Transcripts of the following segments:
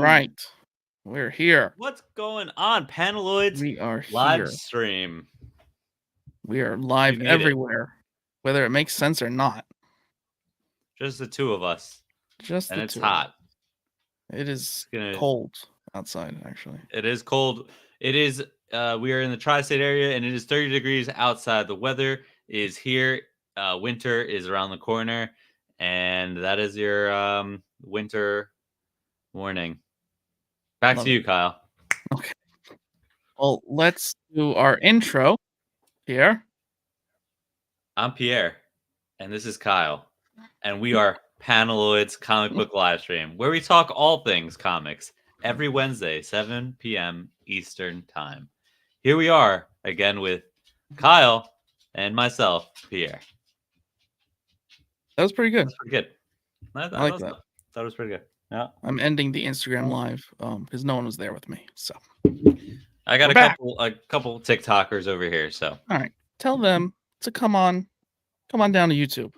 right. We're here. What's going on, Panaloids We are live here. stream? We are We live made it. everywhere, whether it makes sense or not. Just the two of us, Just and the it's two of us. hot. It is Gonna. cold outside, actually. It is cold. It is. We are in the tri-state area, and it is 30 degrees outside. The weather is here. Winter is around the corner, and that is your winter warning. Back Love to it. you, Kyle. Okay. Well, let's do our intro here. I'm Pierre, and this is Kyle, and we are Panaloids Comic Book Live Stream, where we talk all things comics every Wednesday, 7 p.m. Eastern Time. Here we are again with Kyle and myself, Pierre. That was pretty good. That's pretty good. I like that. That was pretty good. Yeah. I'm ending the Instagram live because no one was there with me. So I got we're a back. couple TikTokers over here, so All right. Tell them to come on down to YouTube.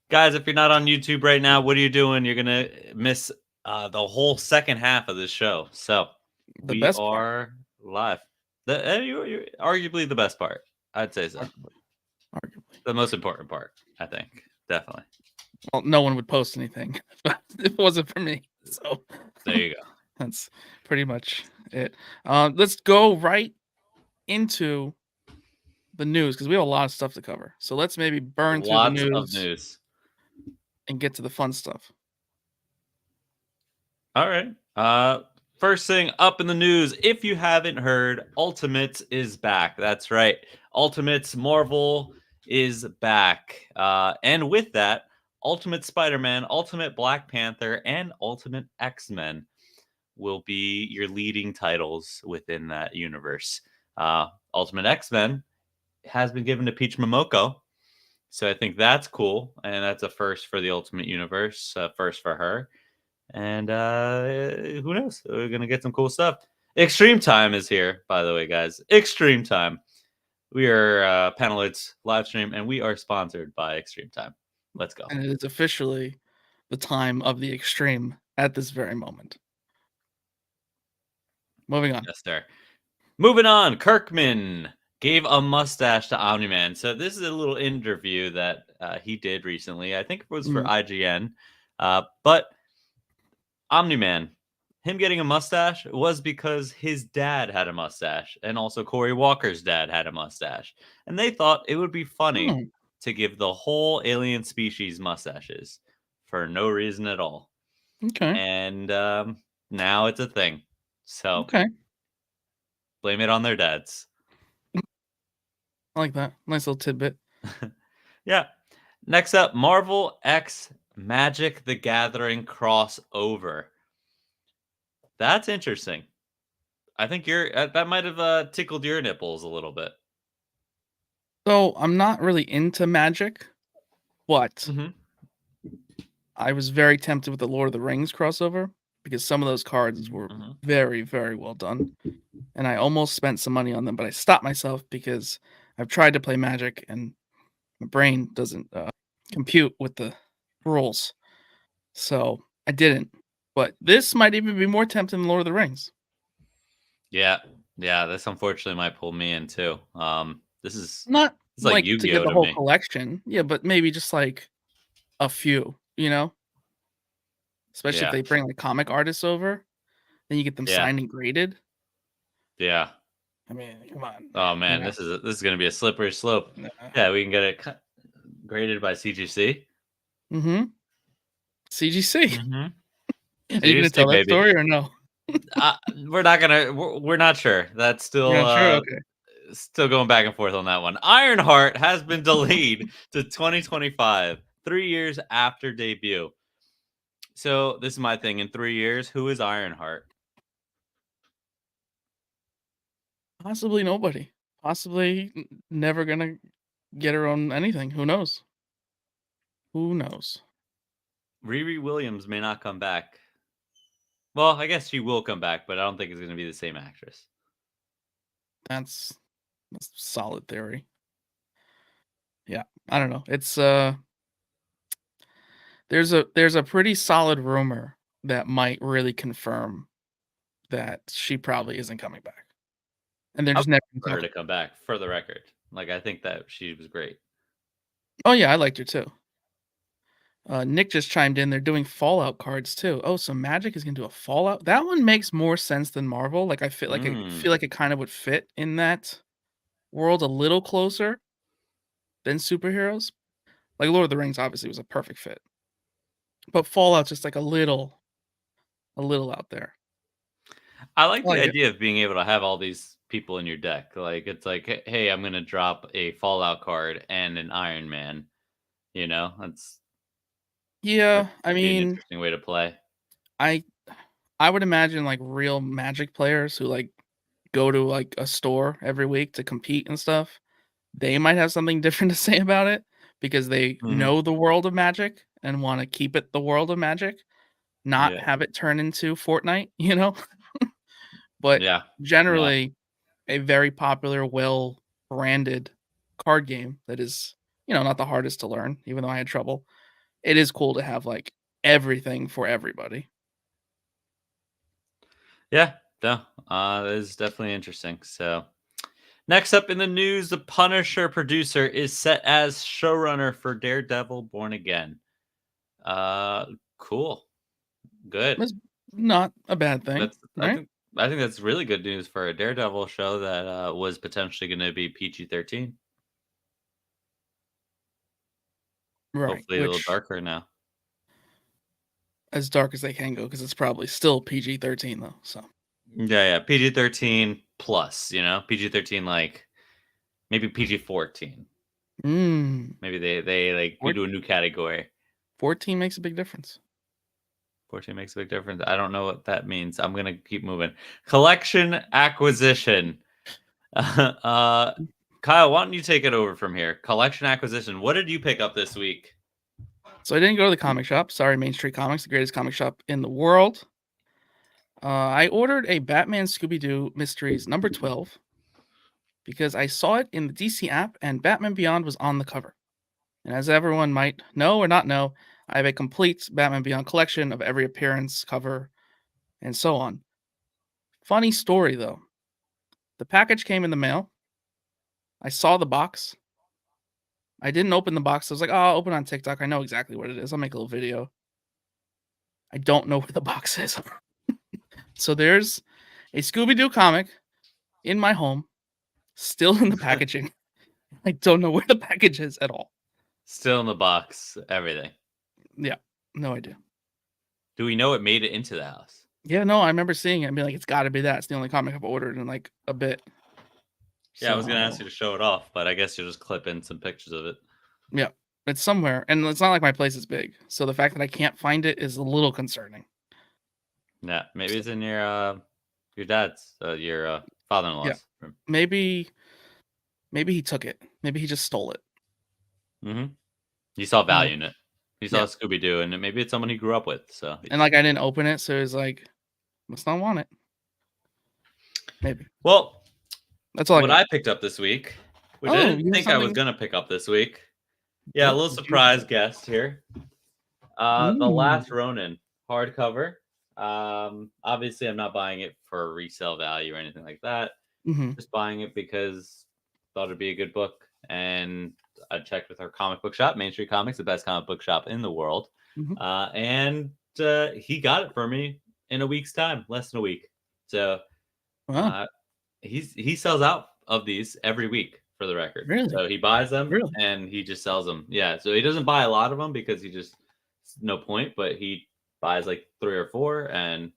guys, if you're not on YouTube right now, what are you doing? You're gonna miss the whole second half of this show. So The we best are live. You're arguably the best part. I'd say so. Arguably. The most important part, I think. Definitely. Well, no one would post anything if it wasn't for me. So there you go. That's pretty much it. Let's go right into the news because we have a lot of stuff to cover. So let's maybe burn through the news and get to the fun stuff. All right. First thing up in the news, if you haven't heard, Ultimates is back. That's right. Ultimates Marvel is back. And with that, Ultimate Spider-Man, Ultimate Black Panther, and Ultimate X-Men will be your leading titles within that universe. Ultimate X-Men has been given to Peach Momoko. So I think that's cool. And that's a first for the Ultimate Universe, first for her. And who knows? We're going to get some cool stuff. Extreme Time is here, by the way, guys. Extreme Time. We are Panelists live stream, and we are sponsored by Extreme Time. Let's go. And it is officially the time of the extreme at this very moment. Moving on. Yes, sir. Moving on. Kirkman gave a mustache to Omni-Man. So this is a little interview that he did recently. I think it was for IGN. But Omni-Man, him getting a mustache was because his dad had a mustache, and also Corey Walker's dad had a mustache. And they thought it would be funny to give the whole alien species mustaches for no reason at all. Okay. And now it's a thing. So blame it on their dads. I like that. Nice little tidbit. Yeah. Next up, Marvel X Magic the Gathering crossover. That's interesting. I think that might have tickled your nipples a little bit. So I'm not really into Magic, but I was very tempted with the Lord of the Rings crossover because some of those cards were very, very well done. And I almost spent some money on them, but I stopped myself because I've tried to play Magic and my brain doesn't compute with the rules. So I didn't. But this might even be more tempting than Lord of the Rings. Yeah. This unfortunately might pull me in too. This is not like Yu-Gi-Oh! To get the whole collection. Yeah, but maybe just like a few, you know? Especially if they bring like comic artists over, then you get them signed and graded. Yeah. I mean, come on. Oh man, this is going to be a slippery slope. Yeah, we can get it graded by CGC. CGC. Are you going to tell that story or no? We're not sure. That's still Okay. Still going back and forth on that one. Ironheart has been delayed to 2025, 3 years after debut. So this is my thing. In 3 years, who is Ironheart? Possibly nobody. Possibly never gonna get her on anything. Who knows? Riri Williams may not come back. Well, I guess she will come back, but I don't think it's going to be the same actress. That's a solid theory. Yeah, I don't know. It's there's a pretty solid rumor that might really confirm that she probably isn't coming back, and they're I would just never for gonna her talk. to come back, for the record. Like, I think that she was great. Oh, yeah, I liked her too. Nick just chimed in, they're doing Fallout cards too. Oh, so Magic is gonna do a Fallout? That one makes more sense than Marvel, like, I Mm. feel like it kinda would fit in that world a little closer than superheroes. Like, Lord of the Rings obviously was a perfect fit, but Fallout's just, like, a little out there. I like I the like it. idea of being able to have all these people in your deck. Like, it's like, Hey, I'm gonna drop a Fallout card and an Iron Man." You know? That Yeah, I could be an mean, interesting way to play. I I would imagine, like, real Magic players who, like, go to, like, a store every week to compete and stuff, they might have something different to say about it because they Mhm. know the world of Magic and wanna keep it the world of Magic, not Yeah. have it turn into Fortnite, you know? But Yeah. No. generally, a very popular, well-branded card game that is, not the hardest to learn, even though I had trouble. It is cool to have, like, everything for everybody. Yeah. No. That is definitely interesting. So, next up in the news, the Punisher producer is set as showrunner for Daredevil Born Again. Uh, cool. Good. It's not a bad thing, That's right? I think that's really good news for a Daredevil show that was potentially going to be PG-13. Right, Hopefully a little which darker now. as dark as they can go, because it's probably still PG-13 though, so Yeah, yeah, PG-13 plus, PG-13 like maybe PG-14. Mm, Maybe they like we four do a new category. 14 makes a big difference. 14 makes a big difference. I don't know what that means. I'm gonna keep moving. Collection acquisition. uh, Kyle, why don't you take it over from here? Collection acquisition. What did you pick up this week? So I didn't go to the comic shop, sorry, Main Street Comics, the greatest comic shop in the world. I ordered a Batman Scooby-Doo Mysteries number 12 because I saw it in the DC app and Batman Beyond was on the cover. And as everyone might know or not know, I have a complete Batman Beyond collection of every appearance, cover, and so on. Funny story though. The package came in the mail. I saw the box. I didn't open the box. I was like, "Oh, I'll open on TikTok. I know exactly what it is. I'll make a little video." I don't know where the box is. So there's a Scooby-Doo comic in my home, still in the packaging. I don't know where the package is at all. Still in the box, everything. Yeah, no idea. Do we know it made it into the house? Yeah, no, I remember seeing it and being like, "It's gotta be that. It's the only comic I've ordered in, like, a bit." Yeah, I was gonna ask you So, to show it off, but I guess you'll just clip in some pictures of it. yeah, it's somewhere, and it's not like my place is big, so the fact that I can't find it is a little concerning. Yeah, maybe So, it's in your dad's, your yeah, father-in-law's room. maybe maybe he took it. Maybe he just stole it. Hmm. He saw No, value in it. He saw yeah, Scooby Doo, and maybe it's someone he grew up with. So he and, just like, I didn't open it, so he's like, "Must not want it." Maybe. well, That's all I what got. I picked up this week, which I Oh, didn't you have think I was something. gonna pick up this week. Yeah, a What little did you pick surprise up? guest here. The Mm, Last Ronin hardcover. Obviously, I'm not buying it for resale value or anything like that. mhm, Just buying it because thought it'd be a good book, and I checked with our comic book shop, Main Street Comics, the best comic book shop in the world, mhm. and he got it for me in a week's time, less than a week. So Wow, uh, he sells out of these every week, for the record. really? So he buys them Really? and he just sells them. Yeah, so he doesn't buy a lot of them because no point, but he buys like 3 or 4, and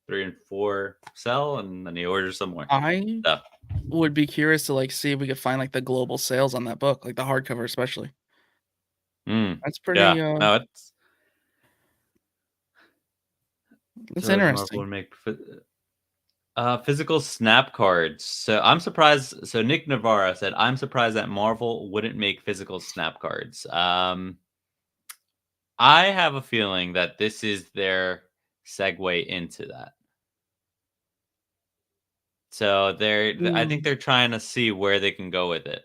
3 and 4 sell, and then he orders some more. I So, would be curious to, like, see if we could find, like, the global sales on that book, like, the hardcover especially. That's yeah, pretty, no, it's that's so is Marvel interesting. to make physical snap cards. So I'm surprised. So Nick Navarra said, "I'm surprised that Marvel wouldn't make physical snap cards." I have a feeling that this is their segue into that. So I think Mm, they're trying to see where they can go with it,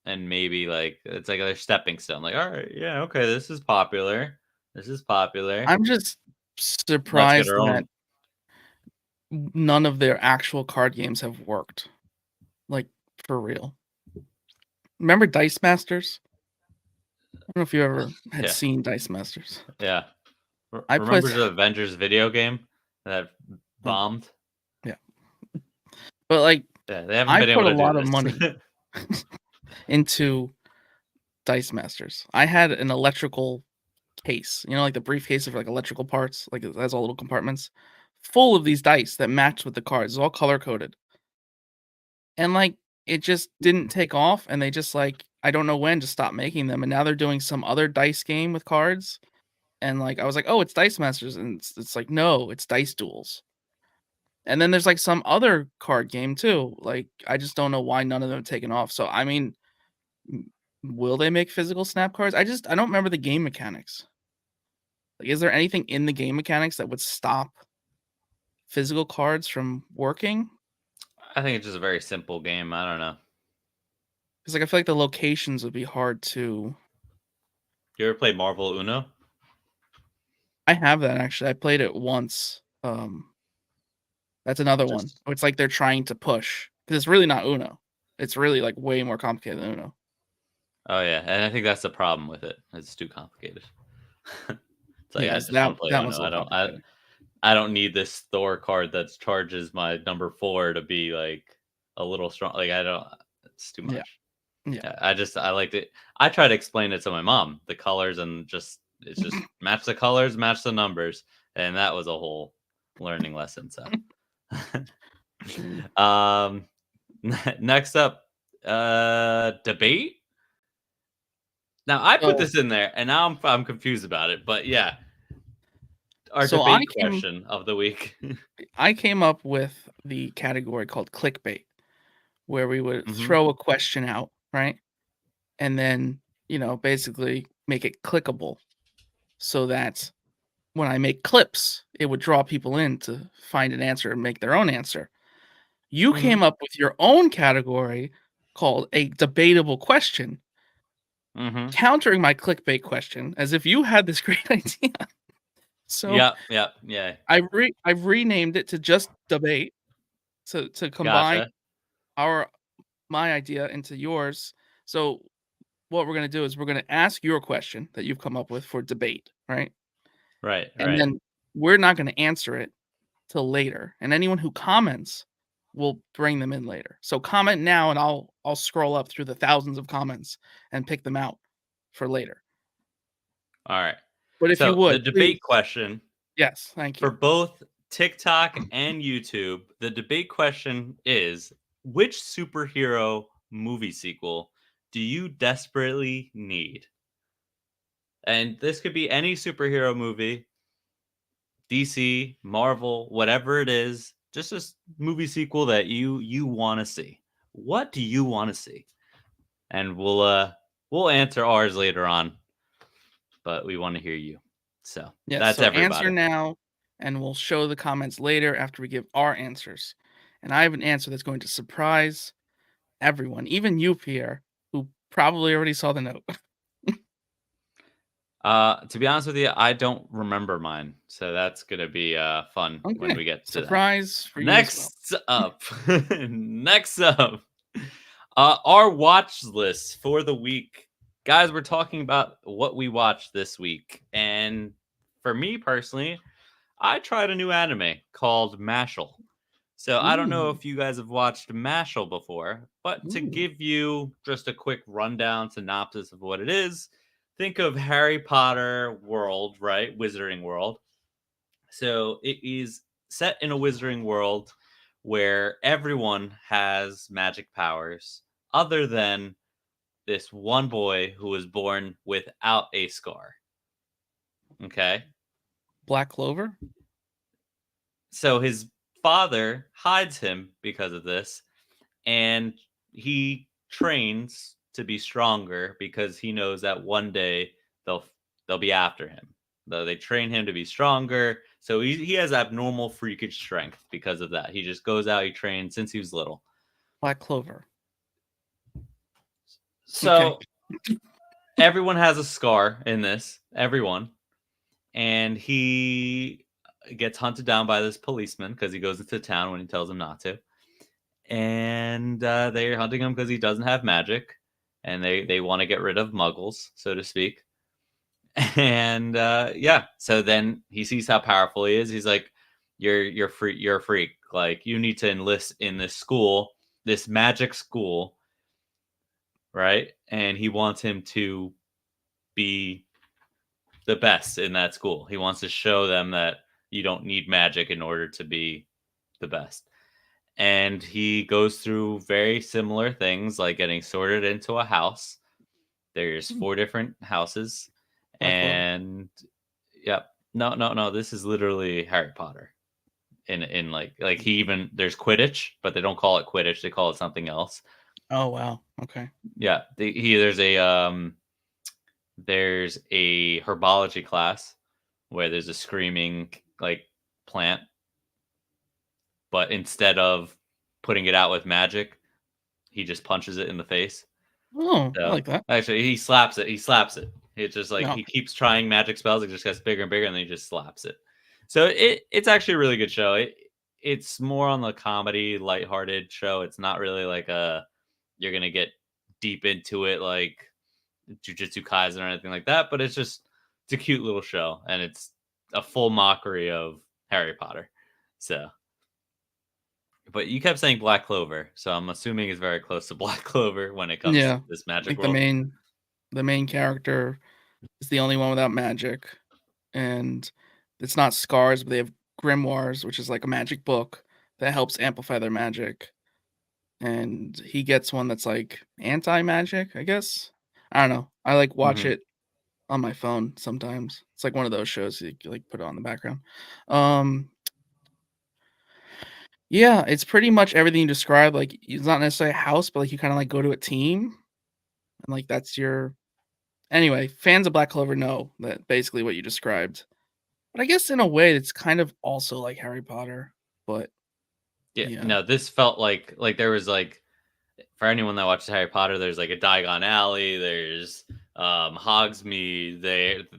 and maybe like it's like their stepping stone. Like, all right, yeah, okay, this is popular. This is popular. I'm just surprised their that own. none of their actual card games have worked. Like, for real. Remember Dice Masters? I don't know if you ever had Yeah, seen Dice Masters. yeah. I put Remember the Avengers video game that oh, bombed? yeah. But, like, Yeah, they haven't I been put able a to do lot of this. money into Dice Masters. I had an electrical case, you know, like the briefcase of, like, electrical parts, like, it has all little compartments, full of these dice that match with the cards. It's all color coded. And, like, it just didn't take off, and they just, like, I don't know when, just stopped making them, and now they're doing some other dice game with cards, and, like, I was like, "Oh, it's Dice Masters," and it's like, "No, it's Dice Duels." And then there's, like, some other card game too, like, I just don't know why none of them have taken off, so, I mean, m will they make physical snap cards? I don't remember the game mechanics. Like, is there anything in the game mechanics that would stop physical cards from working? I think it's just a very simple game. I don't know. 'Cause, like, I feel like the locations would be hard to You ever played Marvel Uno? I have that actually, I played it once, that's another one. Just It's like they're trying to push, 'cause it's really not Uno. It's really, like, way more complicated than Uno. Oh yeah, and I think that's the problem with it. It's too complicated. It's like I Yes, just want to play that one's a Uno. I little don't. I complicated. I don't need this Thor card that charges my number 4 to be like a little strong. Like I don't. It's too Yeah, much. yeah. Yeah, I liked it. I try to explain it to my mom, the colors and just it's just match the colors, match the numbers, and that was a whole learning lesson. So, um, next up, debate. Now I put So this in there, and now I'm confused about it. But yeah, our so I debate came question of the week. I came up with the category called clickbait, where we would Hmm. throw a question out, right? And then, basically make it clickable so that when I make clips, it would draw people in to find an answer and make their own answer. You Hmm. came up with your own category called a debatable question, Hmm. countering my clickbait question as if you had this great idea. So Yep. Yep. Yeah. I've renamed it to just debate to combine Gotcha. our my idea into yours. So what we're gonna do is we're gonna ask your question that you've come up with for debate, right? Right. And Right. then we're not gonna answer it till later. And anyone who comments, will bring them in later. So comment now and I'll scroll up through the thousands of comments and pick them out for later. All right. But if you So the would, please. debate question Yes, thank for you. both TikTok and YouTube, the debate question is which superhero movie sequel do you desperately need? And this could be any superhero movie, DC, Marvel, whatever it is, just a movie sequel that you want to see. What do you want to see? And we'll answer ours later on, but we want to hear you. So, Yes, that's so answer everybody. now and we'll show the comments later after we give our answers. And I have an answer that's going to surprise everyone, even you, Pierre, who probably already saw the note. To be honest with you, I don't remember mine, so that's gonna be fun when Okay. we get to that. Surprise for you as well. Next up, next up, our watch list for the week, guys. We're talking about what we watched this week, and for me personally, I tried a new anime called Mashal. So I don't know Ooh. if you guys have watched Mashal before, but to Ooh. give you just a quick rundown synopsis of what it is, think of Harry Potter world, right? Wizarding world. So it is set in a wizarding world where everyone has magic powers other than this one boy who was born without a scar. Okay? Black Clover? So his father hides him because of this, and he trains to be stronger because he knows that one day they'll they'll be after him. Though they train him to be stronger, so he has abnormal freakish strength because of that. He just goes out, he trains since he was little. Black Clover. Okay. So everyone has a scar in this, everyone, and he gets hunted down by this policeman because he goes into town when he tells him not to, and they're hunting him because he doesn't have magic, and they want to get rid of Muggles, so to speak. And yeah, so then he sees how powerful he is. He's like, "You're free. You're a freak. Like you need to enlist in this school, this magic school, right?" And he wants him to be the best in that school. He wants to show them that you don't need magic in order to be the best. And he goes through very similar things like getting sorted into a house. There's Hmm, 4 different houses, Black Clover. and yep. No, no, no. This is literally Harry Potter. In like he even there's Quidditch, but they don't call it Quidditch. They call it something else. Oh wow. Okay. Yeah, there's a herbology class where there's a screaming like plant, but instead of putting it out with magic, he just punches it in the face. Oh, I So like that. actually, he slaps it. He slaps it. It's just like No. he keeps trying magic spells. It just gets bigger and bigger, and then he just slaps it. So it's actually a really good show. It's more on the comedy, lighthearted show. It's not really like a you're gonna get deep into it like Jujutsu Kaisen or anything like that. But it's a cute little show, and it's a full mockery of Harry Potter. So, but you kept saying Black Clover, so I'm assuming it's very close to Black Clover when it comes to Yeah. this magic Like world. the main character is the only one without magic, and it's not scars, but they have grimoires, which is like a magic book that helps amplify their magic. And he gets one that's like anti-magic, I guess. I don't know. I like watch Hmm. it on my phone sometimes. It's like one of those shows you can, like put it on the background. Um yeah, it's pretty much everything you described. Like it's not necessarily a house, but like you kind of like go to a team and like that's your anyway, fans of Black Clover know that basically what you described. But I guess in a way it's kind of also like Harry Potter, but Yeah, yeah. no, this felt like there was like for anyone that watches Harry Potter, there's like a Diagon Alley, there's Hogsmeade,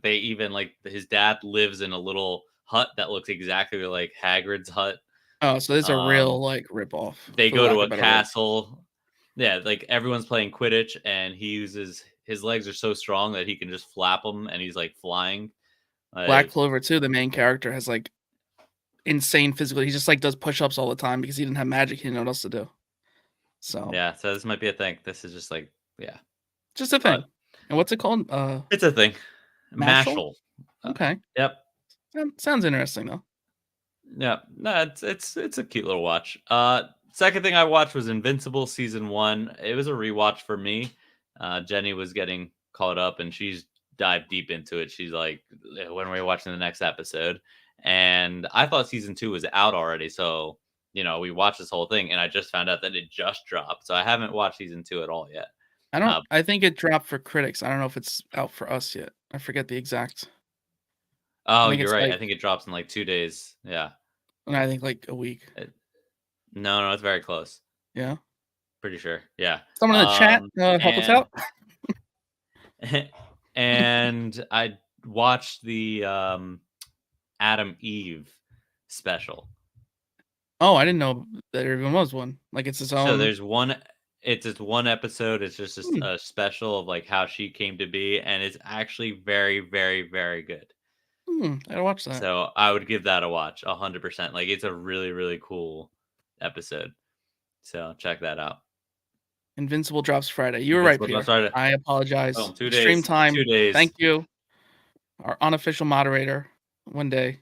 they even like his dad lives in a little hut that looks exactly like Hagrid's hut. Oh, so this is a real Um like rip off they for the go lack to of a a better word. castle. Yeah, like everyone's playing Quidditch and he uses his legs are so strong that he can just flap them and he's like flying. Black Like Clover too, the main character has like insane physical he just, like, does push-ups all the time because he didn't have magic, he didn't know what else to do. So, yeah, so this might be a thing. This is just like yeah. just a But thing. And what's it called? it's a thing. Mashal? Mashal. Uh, Okay. yep. Sounds interesting, though. Yeah, no, it's a cute little watch. Second thing I watched was Invincible season 1. It was a rewatch for me. Jenny was getting caught up, and she's dived deep into it. She's like, "When are we watching the next episode?" And I thought season 2 was out already, so we watched this whole thing, and I just found out that it just dropped. So I haven't watched season 2 at all yet. Uh, I think it dropped for critics, I don't know if it's out for us yet. I forget the exact I oh, think you're it's, right. like I think it drops in like 2 days. Yeah. I think, like, a week. It- no, no, it's very close. Yeah? Pretty sure. Yeah. Someone in the chat, help us And out? and I watched the Adam Eve special. Oh, I didn't know that there even was one. Like, it's its So own it's just one episode. It's just hmm, a special of like how she came to be, and it's actually very, very, very good. I gotta watch that. So I would give that a watch, 100%. Like it's a really, really cool episode. So check that out. Invincible drops Friday. You were right, Invincible just Peter. started. I apologize. Boom, two Extreme days. time. 2 days. Thank you, our unofficial moderator. One day.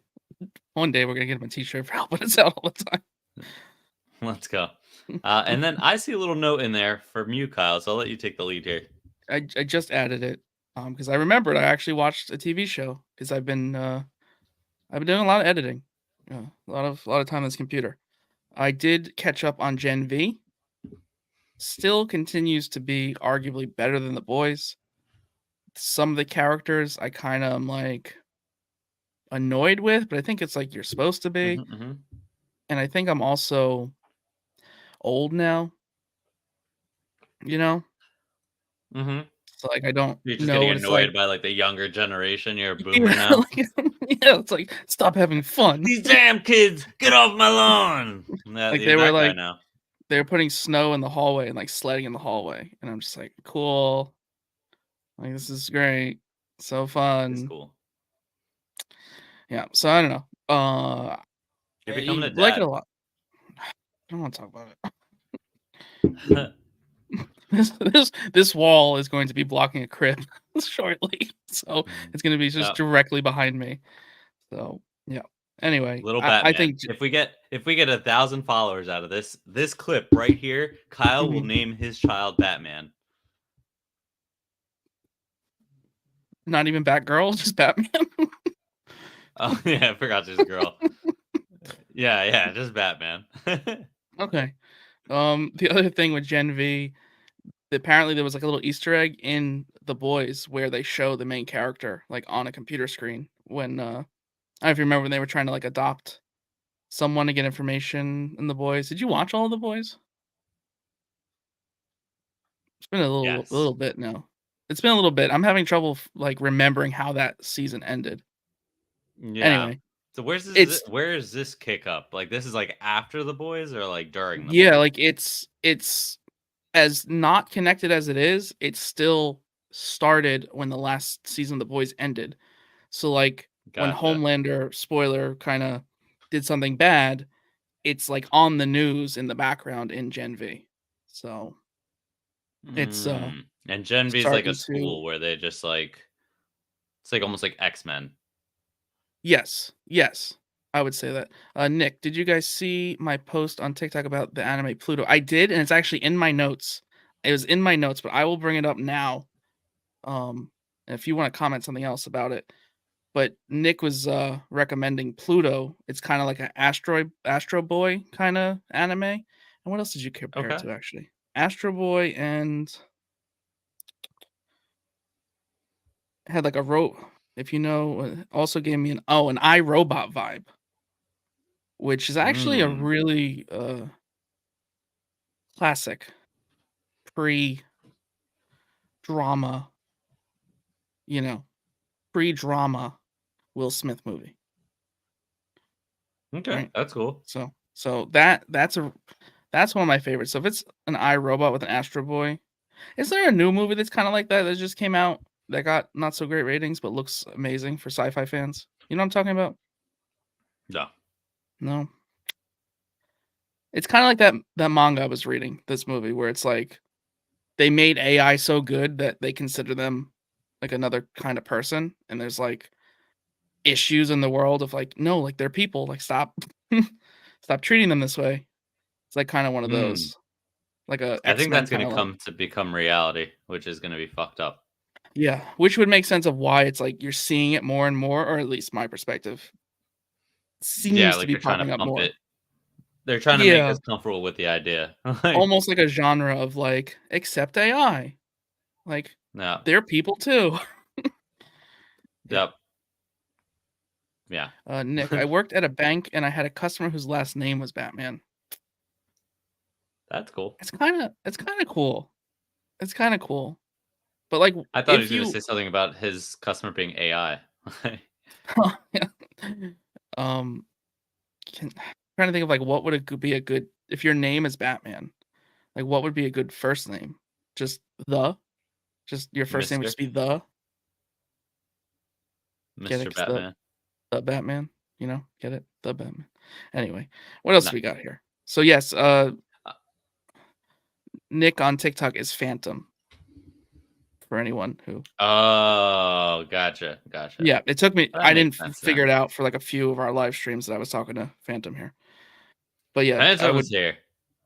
One day we're gonna get him a T-shirt for helping us out all the time. Let's go. And then I see a little note in there from you, Kyle. So I'll let you take the lead here. I just added it because I remembered I actually watched a TV show because I've been doing a lot of editing, a lot of time on this computer. I did catch up on Gen V. Still continues to be arguably better than the boys. Some of the characters I kind of am like annoyed with, but I think it's like you're supposed to be. Hmm. Hmm. And I think I'm also old now, you know? Hmm. So, like, I don't You're just know getting what it's like. annoyed by, like, the younger generation. You're a boomer Yeah, now. like, yeah, it's like, "Stop having fun." "These damn kids, get off my lawn!" That Like, you're they were that guy like now. they were putting snow in the hallway and, like, sledding in the hallway, and I'm just like, "Cool. Like, this is great. So It's fun." cool. Yeah, so I don't know. You're becoming I a like it dad. a lot. I don't wanna talk about it. This wall is going to be blocking a crib shortly, so Mhm. it's gonna be just Yep. directly behind me. So, yeah. Anyway, Little I Batman. think j If we get 1,000 followers out of this clip right here, Kyle will mhm. name his child Batman. Not even Batgirl, just Batman? Oh, yeah, I forgot there's a girl. Yeah, yeah, just Batman. Okay. The other thing with Gen V, apparently there was, like, a little Easter egg in The Boys where they show the main character, like, on a computer screen when, I don't know if you remember when they were trying to, like, adopt someone to get information in The Boys. Did you watch all of The Boys? It's been a Yes. little bit now. It's been a little bit. I'm having trouble like, remembering how that season ended. Yeah. Anyway, So it's where is this kick up? Like, this is, like, after The Boys or, like, during The yeah, Boys? like, it's as not connected as it is, it still started when the last season of The Boys ended. So, like, when Gotcha. Homelander, spoiler, kinda did something bad, it's, like, on the news in the background in Gen V. So, it's, And Gen V is like a starting to school where they just, like it's, like, almost like X-Men. yes, yes, I would say that. Nick, did you guys see my post on TikTok about the anime Pluto? I did, and it's actually in my notes. It was in my notes, but I will bring it up now. And if you want to comment something else about it. But Nick was recommending Pluto. It's kind of like an Astro Boy kind of anime. And what else did you compare it Okay. to actually? Astro Boy and had like a if you know, also gave me an iRobot vibe, which is actually a Mm. really classic pre-drama, you know, pre-drama Will Smith movie, Okay, right? that's cool. So that's one of my favorites. So if it's an iRobot with an Astro Boy, is there a new movie that's kind of like that that just came out that got not so great ratings but looks amazing for sci-fi fans? You know what I'm talking about? No. No. It's kind of like that manga I was reading, this movie where it's like they made AI so good that they consider them like another kind of person and there's like issues in the world of like, no, like they're people, like stop stop treating them this way. It's like kind of one of Mm. those, like a I think X-Men that's kind gonna of like come to become reality, which is gonna be fucked up. yeah, which would make sense of why it's like you're seeing it more and more, or at least my perspective Yeah, seems to like be they're trying to popping up pump more. it. They're trying to make Yeah, us comfortable with the idea. Like, almost like a genre of like accept AI, like no. they're people too. Yeah. Yep. Yeah. Nick, I worked at a bank and I had a customer whose last name was Batman. That's cool. It's kinda cool. It's kinda cool. But, like, I thought he was if gonna you say something about his customer being AI. yeah. Um, trying to think of, like, what would be a good if your name is Batman, like, what would be a good first name? Just the? Just your first name would Mister just be the? Get it? Mr. 'Cause Batman. the Batman, you know? Get it? The Batman. Anyway, what else No. we got here? So, yes, Uh, Nick on TikTok is Phantom for anyone who Oh, gotcha, gotcha. yeah, it took me That I makes didn't sense figure then. it out for, like, a few of our live streams that I was talking to Phantom here. But, yeah, Phantom is here.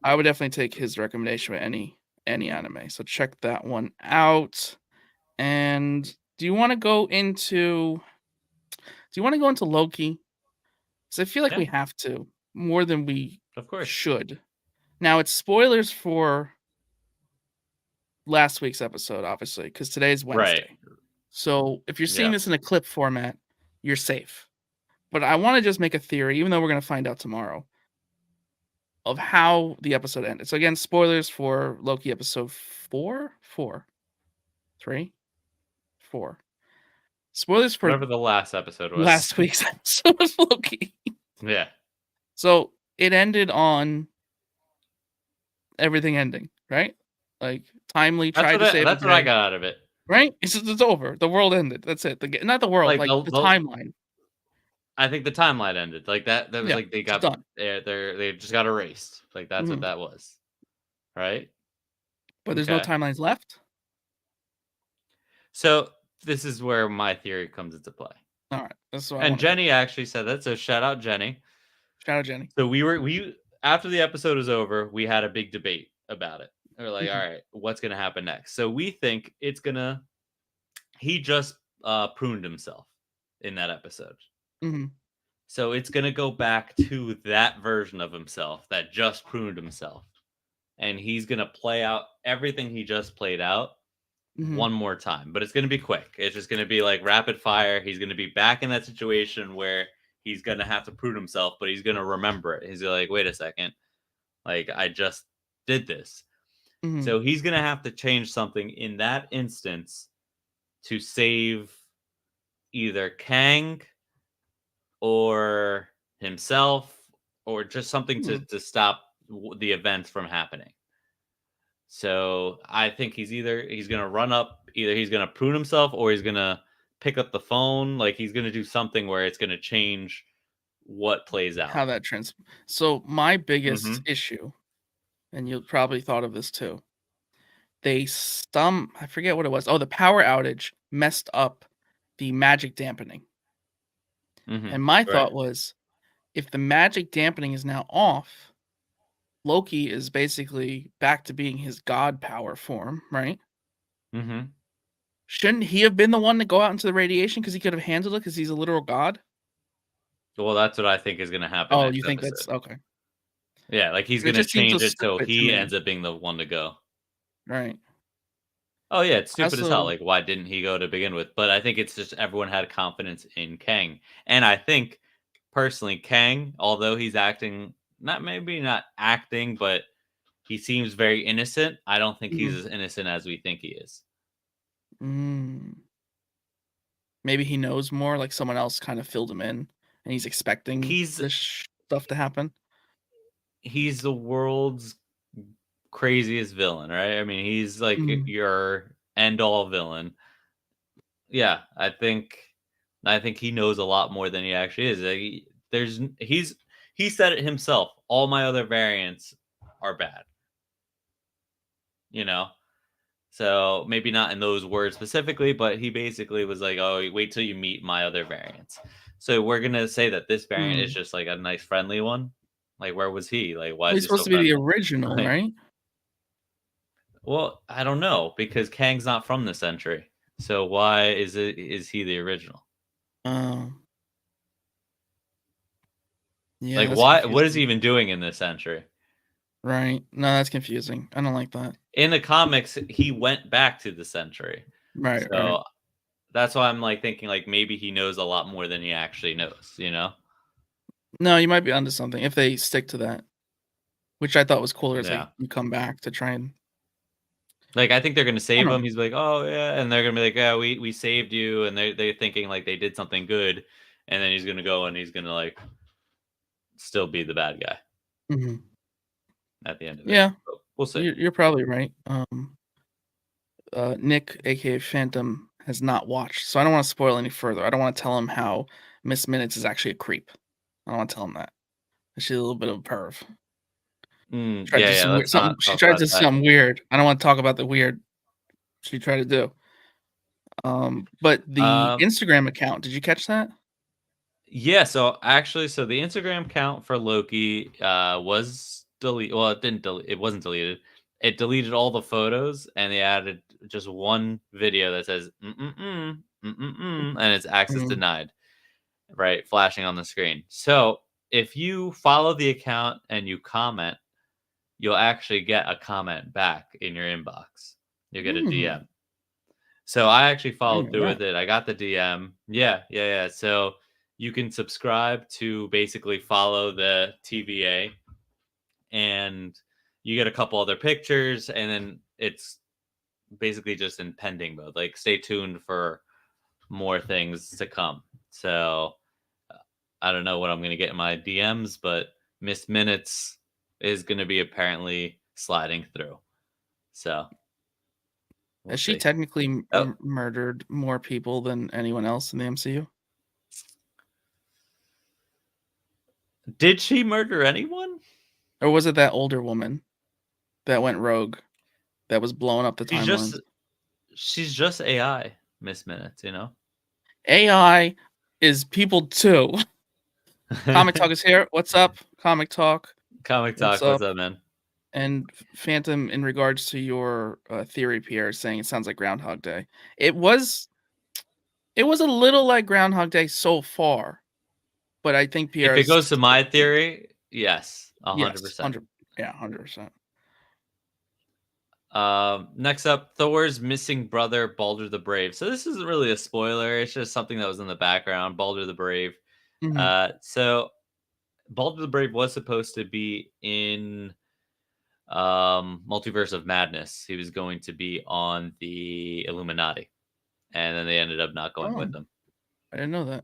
I would definitely take his recommendation with any anime, so check that one out. And do you wanna go into Loki? 'Cause I feel like Yeah, we have to, more than we of course. should. Now, it's spoilers for last week's episode, obviously, because today is Right. Wednesday. So, if you're seeing Yeah. this in a clip format, you're safe. But I wanna just make a theory, even though we're gonna find out tomorrow, of how the episode ended. So, again, spoilers for Loki episode 4? 4. 3, 4. Spoilers for Whatever the last episode was. last week's episode of Loki. Yeah. So it ended on everything ending, right? Like Timely tried to save the That's what I day, got out of it. right? It's over. The world ended. That's it. Not the world, Like like the timeline. I think the timeline ended. Like that was Yeah, like they it's got done. they just got erased. Like that's what Mhm. that was. Right? But there's no Okay. timelines left. So this is where my theory comes into play. All right, that's what I And want to hear. Jenny actually said that. So shout out Jenny. Shout out Jenny. So we after the episode was over, we had a big debate about it. We are like, Mhm. all right, what's gonna happen next? So we think he just pruned himself in that episode. Mhm. So it's gonna go back to that version of himself that just pruned himself. And he's gonna play out everything he just played out Mhm. one more time. But it's gonna be quick. It's just gonna be like rapid fire. He's gonna be back in that situation where he's gonna have to prune himself, but he's gonna remember it. He's like, wait a second, like I just did this. Mhm. So he's gonna have to change something in that instance to save either Kang or himself or just something Mhm. to stop the events from happening. So I think he's gonna run up, either he's gonna prune himself or he's gonna pick up the phone. Like he's gonna do something where it's gonna change what plays How out. that So my biggest Hmm. issue, and you probably thought of this too. I forget what it was. Oh, the power outage messed up the magic dampening. Hmm. And my Right. thought was, if the magic dampening is now off, Loki is basically back to being his god power form, right? Hmm. Shouldn't he have been the one to go out into the radiation because he could have handled it because he's a literal god? Well, that's what I think is gonna happen Oh, next you think that's episode. okay? Yeah, like he's It gonna just seems so change it so stupid to he me, ends up being the one to go. right? Oh yeah, it's I stupid as hell. also Like, why didn't he go to begin with? But I think it's just everyone had confidence in Kang, and I think personally, Kang, although he's acting not acting, but he seems very innocent. I don't think he's Mhm. as innocent as we think he is. Mm. Maybe he knows more, like someone else kind of filled him in, and he's expecting He's this stuff to happen. he's the world's craziest villain, right? I mean, he's like Mm. your end all villain. Yeah, I think he knows a lot more than he actually is. Like, he said it himself. All my other variants are bad, you know. So maybe not in those words specifically, but he basically was like, "Oh, wait till you meet my other variants." So we're gonna say that this variant is Mm. just like a nice friendly one. Like, where was he? Like, why Well, is he's he supposed so to be the friendly? original, Like, right? well, I don't know because Kang's not from the century. So why is he the original? Oh, yeah, Like, that's what is he confusing. even doing in this century? Right. No, that's confusing. I don't like that. In the comics, he went back to the century. Right, right. So that's why I'm like thinking like maybe he knows a lot more than he actually knows, you know? No, you might be onto something if they stick to that, which I thought was cooler. It's like Yeah. you come back to try and Like I think they're gonna I save don't him. know. He's like, oh yeah, and they're gonna be like, yeah, we saved you, and they're thinking like they did something good, and then he's gonna go and he's gonna like still be the bad guy Mhm. at the end of it. Yeah, But we'll see. you're probably right. Nick, aka Phantom, has not watched, so I don't want to spoil any further. I don't want to tell him how Miss Minutes is actually a creep. I don't want to tell him that. She's a little bit of a perv. Tried to Yeah, do yeah. some weird Let's something. not She talk tried to about do that. something weird. I don't want to talk about the weird she tried to do. But the Um, Instagram account, did you catch that? Yeah, so actually, so the Instagram count for Loki was delete. Well, it didn't delete. It wasn't deleted. It deleted all the photos, and they added just one video that says and it's access Mhm. denied, right, flashing on the screen. So if you follow the account and you comment, you'll actually get a comment back in your inbox. You'll get a Hmm. DM. So I actually I didn't followed know through that. with it. I got the DM. Yeah, yeah, yeah. So you can subscribe to basically follow the TVA and you get a couple other pictures and then it's basically just in pending mode. Like, stay tuned for more things to come. So I don't know what I'm gonna get in my DMs, but Miss Minutes is gonna be apparently sliding through. So we'll Has she see. technically Oh, murdered more people than anyone else in the MCU? did she murder anyone? Or was it that older woman that went rogue that was blowing up the She's just timelines? she's just AI, Miss Minutes, you know? AI is people too. Comic Talk is here. What's up, Comic Talk? Comic What's Talk, what's up? up, man? And Phantom, in regards to your theory, Pierre, saying it sounds like Groundhog Day. It was a little like Groundhog Day so far, but I think If it Pierre's goes to my theory, yes, yes, 100%. 100%. Next up, Thor's missing brother, Balder the Brave. So this isn't really a spoiler. It's just something that was in the background. Balder the Brave. Mhm. So Balder the Brave was supposed to be in Multiverse of Madness. He was going to be on the Illuminati, and then they ended up not going Oh, with him. I didn't know that.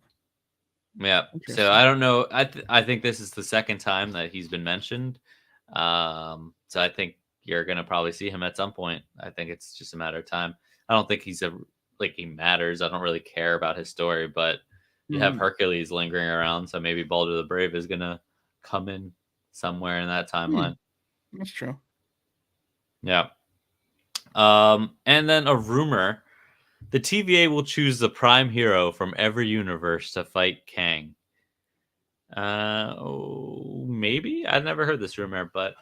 Yeah. So Interesting. I don't know. I think this is the second time that he's been mentioned. So I think you're gonna probably see him at some point. I think it's just a matter of time. I don't think he matters. I don't really care about his story, but you have Mm, Hercules lingering around, so maybe Balder the Brave is gonna come in somewhere in that hmm, timeline. that's true. Yeah. And then a rumor: the TVA will choose the prime hero from every universe to fight Kang. Maybe I've never heard this rumor, but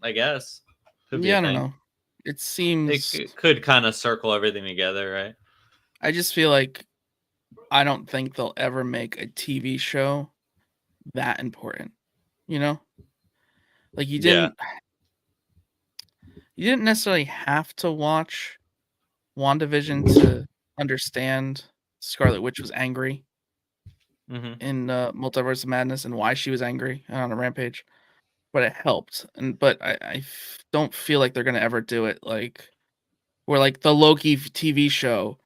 I guess could be a Yeah, I don't thing. know. It seems It could kind of circle everything together, right? I just feel like I don't think they'll ever make a TV show that important, you know? Like Yeah. you didn't necessarily have to watch WandaVision to understand Scarlet Witch was angry Hmm. in Multiverse of Madness and why she was angry on a rampage, but it helped. But don't feel like they're gonna ever do it like where like the Loki TV show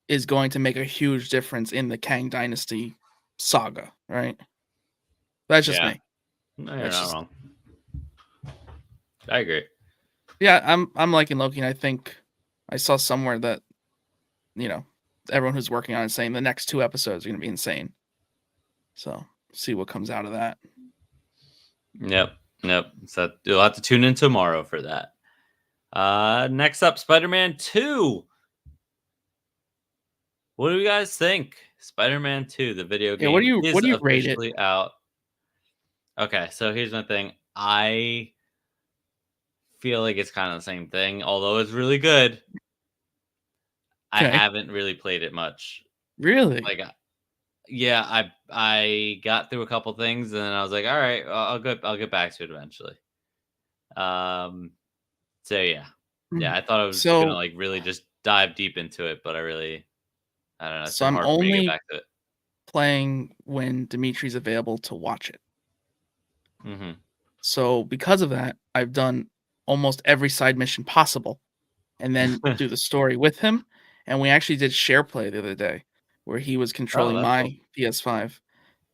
is going to make a huge difference in the Kang Dynasty saga, right? That's just Yeah. me. No, you're That's not just wrong. I agree. yeah. I'm liking Loki, and I think I saw somewhere that you know everyone who's working on it saying the next 2 episodes are gonna be insane. So see what comes out of that. Yep. Yep. So you'll have to tune in tomorrow for that. Next up, Spider-Man 2. What do you guys think? Spider-Man 2, the video Yeah, game, what is do you rate it? officially out. Okay, so here's my thing. I feel like it's kind of the same thing, although it's really good. I Okay, haven't really played it much. really? Like, yeah, I got through a couple things, and then I was like, all right, I'll get back to it eventually. Um, so yeah, Mm. I thought I was gonna So like really just dive deep into it, but I don't know. It's so been I'm hard for me to get only back to it. playing when Dimitri's available to watch it. Hmm. So because of that, I've done almost every side mission possible and then do the story with him. And we actually did share play the other day where he was Oh, controlling that's cool. my PS5.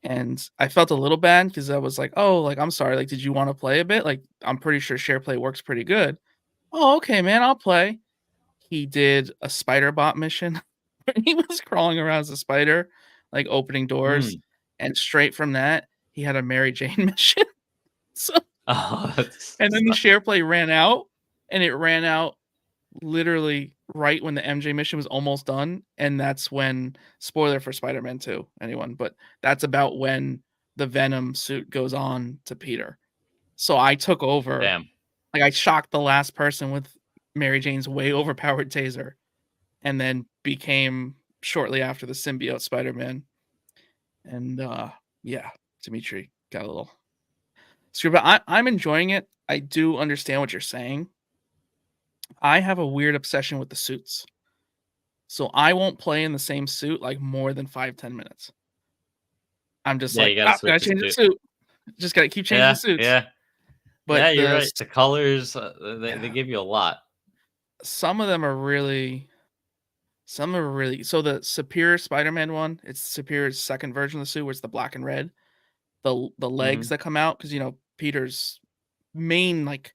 And I felt a little bad because I was like, oh, like, I'm sorry. Like, did you want to play a bit? Like, I'm pretty sure share play works pretty good. Oh, okay, man, I'll play. He did a spider bot mission where he was crawling around as a spider, like opening doors. Mm. And straight from that, he had a Mary Jane mission. So Oh, that's and then the share play ran out, and it ran out literally right when the MJ mission was almost done, and that's when spoiler for Spider-Man 2, anyone, but that's about when the Venom suit goes on to Peter. So I took over, damn. like, I shocked the last person with Mary Jane's way overpowered taser, and then became shortly after the symbiote Spider-Man, and, yeah, Dimitri got a little screwed, but I'm enjoying it. I do understand what you're saying. I have a weird obsession with the suits. So I won't play in the same suit like more than 5-10 minutes. I'm just Yeah, like, you gotta "Ah, switch gotta the change the suit. suit. Just gotta keep changing Yeah, suits." yeah, yeah. But You're right. The colors, they yeah, give you a lot. some of them are really so the Superior Spider-Man one, it's Superior's second version of the suit where it's the black and red. The legs Mhm. that come out because Peter's main, like,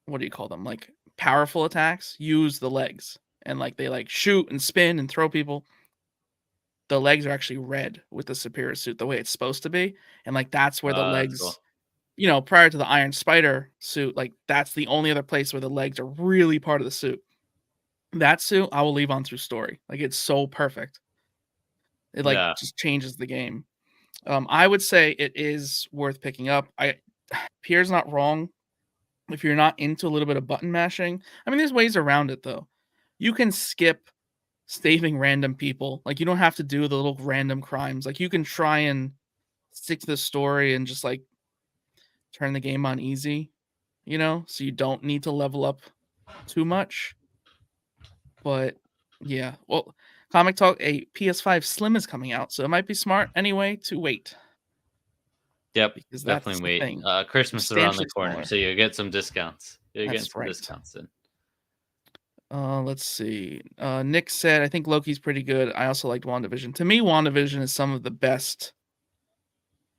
what do you call them? Like, powerful attacks use the legs, and, like, they, like, shoot and spin and throw people. The legs are actually red with the Superior suit the way it's supposed to be, and, like, that's where the That's legs cool. prior to the Iron Spider suit, like, that's the only other place where the legs are really part of the suit. That suit, I will leave on through story. Like, it's so perfect. It, like, Yeah. just changes the game. I would say it is worth picking up. Pierre's not wrong if you're not into a little bit of button mashing. I mean, there's ways around it, though. You can skip saving random people. Like, you don't have to do the little random crimes. Like, you can try and stick to the story and just, like, turn the game on easy, so you don't need to level up too much. But yeah, well, Comic Talk, a PS5 Slim is coming out, so it might be smart anyway to wait Yep. because that's Definitely the wait. thing. Christmas is around the Substantially corner, smaller. so you'll get some discounts. You're getting That's some right. discounts in. Let's see. Nick said, I think Loki's pretty good. I also liked WandaVision. To me, WandaVision is some of the best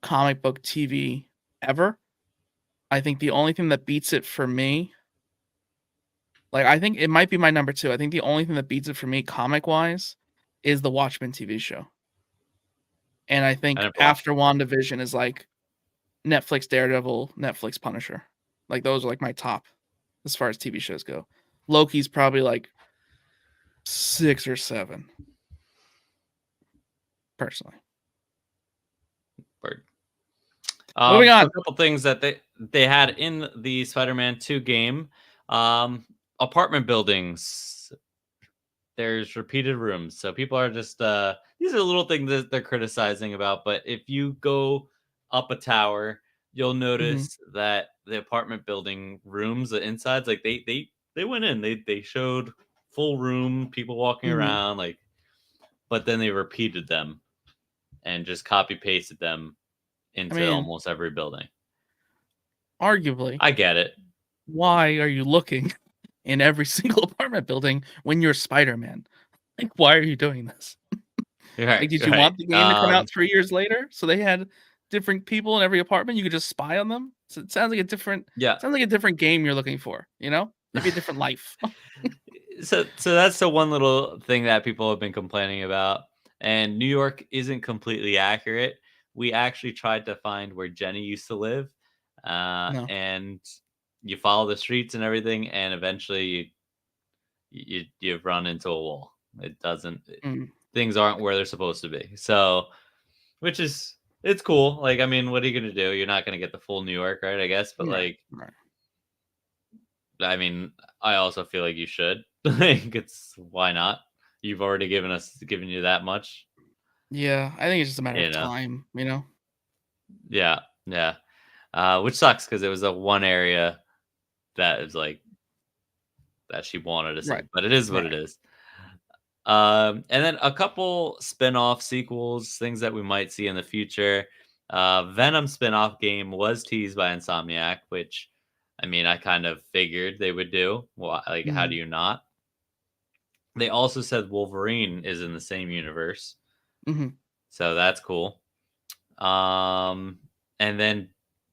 comic book TV ever. I think the only thing that beats it for me, like, I think it might be my number 2. I think the only thing that beats it for me comic-wise is the Watchmen TV show. And I I think never watched after WandaVision is, like, Netflix Daredevil, Netflix Punisher. Like, those are, like, my top as far as TV shows go. Loki's probably, like, 6 or 7, personally. it. Moving So on. a couple things that they had in the Spider-Man 2 game, apartment buildings. There's repeated rooms, so people are just these are little things that they're criticizing about. But if you go up a tower, you'll Mhm, notice that the apartment building rooms, the insides, like they went in, they showed full room, people walking mhm. around, like, but then they repeated them and just copy pasted them I into mean, almost every building. arguably, I get it. why are you looking in every single apartment building when you're Spider-Man? Like, why are you doing this? Right, Like, did you right. want the game to come out 3 years later so they had different people in every apartment, you could just spy on them? So it Yeah. sounds like a different game you're looking for, you know? Maybe a different life. So that's the one little thing that people have been complaining about. And New York isn't completely accurate. We actually tried to find where Jenny used to live, No. and you follow the streets and everything, and eventually you've run into a wall. It doesn't. Mm, Things aren't where they're supposed to be. So, which is it's cool. Like, I mean, what are you gonna do? You're not gonna get the full New York, right? I guess, but right, like, right. I mean, I also feel like you should. Like, it's why not? You've already given you that much, Yeah, I think it's just a matter you of know. time, you know? Yeah, yeah. Which sucks because it was a one area that is like that she wanted to see, Right, but it is what it right. is. And then a couple spin-off sequels, things that we might see in the future. Venom spin-off game was teased by Insomniac, which I mean, I kind of figured they would do. Well, like, how do Mhm, you not? They also said Wolverine is in the same universe, mhm. so that's cool. Um, and then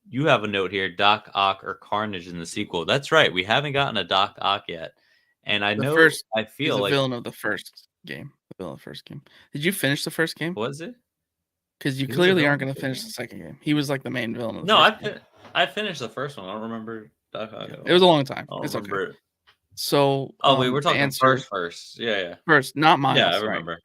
you have a note here: Doc Ock or Carnage in the sequel. That's right. We haven't gotten a Doc Ock yet, and I The know first I is feel a like villain of the first game. The villain of the first game. Did you finish the first game? was it? Because you He was a clearly aren't villain in gonna the first finish the game. second game. He was, like, the main villain of the No, first game. I finished the first one. I don't remember Doc Ock Yeah, at it was a all. long time. I don't It's okay. remember it. So, Oh wait, we're to talking answer first. Yeah, yeah, first, not yeah. I Miles, right. remember.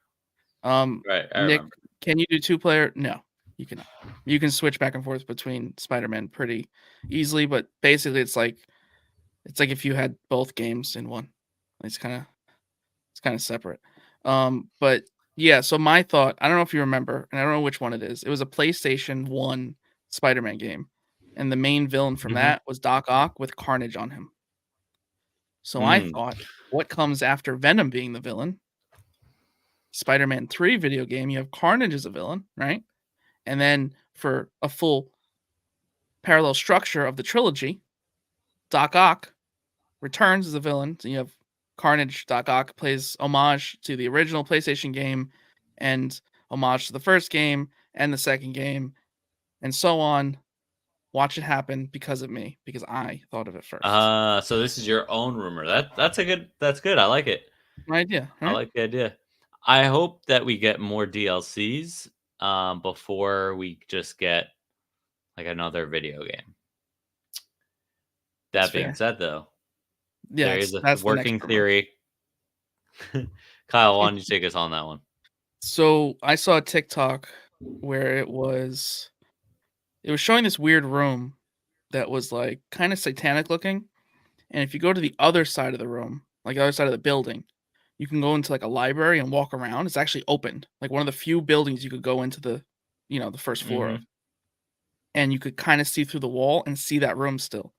Um, Right, I Nick, remember. can you do two-player? No, you cannot. You can switch back and forth between Spider-Man pretty easily, but basically it's like if you had both games in one. It's kinda separate. But yeah, so my thought, I don't know if you remember, and I don't know which one it is. It was a PlayStation 1 Spider-Man game, and the main villain from Hmm. that was Doc Ock with Carnage on him. So I Mm. thought, what comes after Venom being the villain? Spider-Man 3 video game, you have Carnage as a villain, right? And then for a full parallel structure of the trilogy, Doc Ock returns as a villain. So you have Carnage.gawk plays homage to the original PlayStation game and homage to the first game and the second game and so on. Watch it happen because of me, because I thought of it first. So this is your own rumor. That's good. I like it. My idea, I right? like the idea. I hope that we get more DLCs before we just get like another video game. That's That being fair. said, though, Yeah, there is a that's the next working rumor. theory. Kyle, why don't you take us on that one? So I saw a TikTok where it was showing this weird room that was like kind of satanic looking. And if you go to the other side of the room, like the other side of the building, you can go into like a library and walk around. It's actually open, like one of the few buildings you could go into the first floor of, Hmm. and you could kind of see through the wall and see that room still.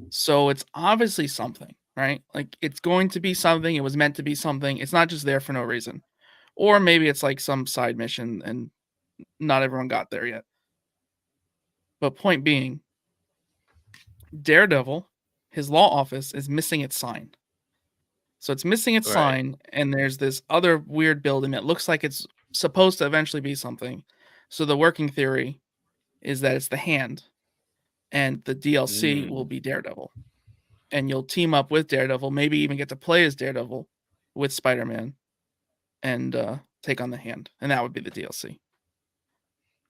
So it's obviously something, right? Like it's going to be something. It was meant to be something. It's not just there for no reason. Or maybe it's like some side mission and not everyone got there yet. But point being, Daredevil, his law office is missing its sign. So it's missing its Right. sign, and there's this other weird building that looks like it's supposed to eventually be something. So the working theory is that it's the hand, and the DLC will Mm. be Daredevil. And you'll team up with Daredevil, maybe even get to play as Daredevil with Spider-Man and take on the hand. And that would be the DLC.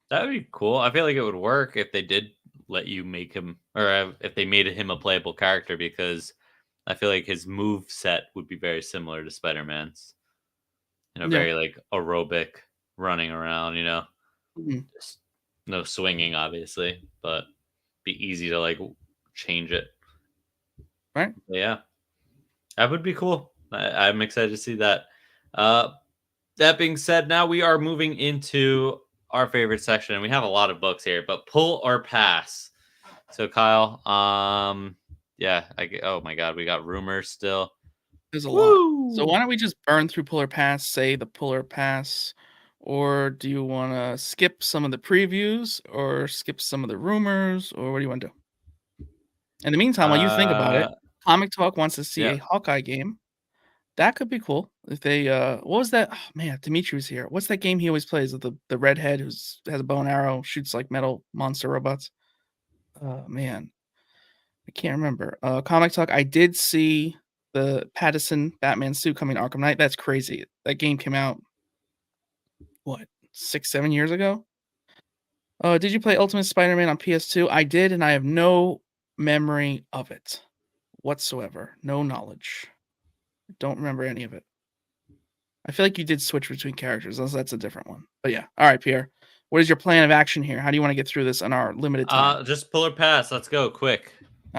That would be cool. I feel like it would work if they did let you make him, or if they made him a playable character, because I feel like his move set would be very similar to Spider-Man's. Yeah. Very like aerobic, running around. Mhm. Just no swinging, obviously, but be easy to like change it. Right? But yeah, that would be cool. I'm excited to see that. Uh, that being said, now we are moving into our favorite section, and we have a lot of books here. But pull or pass. So Kyle, yeah, oh my god, we got rumors still. There's a lot. So Woo! why don't we just burn through pull or pass, say the pull or pass, or do you want to skip some of the previews or skip some of the rumors, or what do you want to do? In the meantime, while you think about it, Uh, Comic Talk wants to see yeah. a Hawkeye game. That could be cool if they. What was that? Oh, man, Dimitri was here. What's that game he always plays with the redhead who's has a bow and arrow, shoots like metal monster robots? Man, I can't remember. Comic Talk. I did see the Pattinson Batman suit coming to Arkham Knight. That's crazy. That game came out what 6, 7 years ago. Did you play Ultimate Spider-Man on PS2? I did, and I have no memory of it whatsoever. No knowledge. I don't remember any of it. I feel like you did switch between characters, unless that's a different one. But yeah. All right, Pierre. What is your plan of action here? How do you want to get through this in our limited time? Just pull or pass. Let's go quick.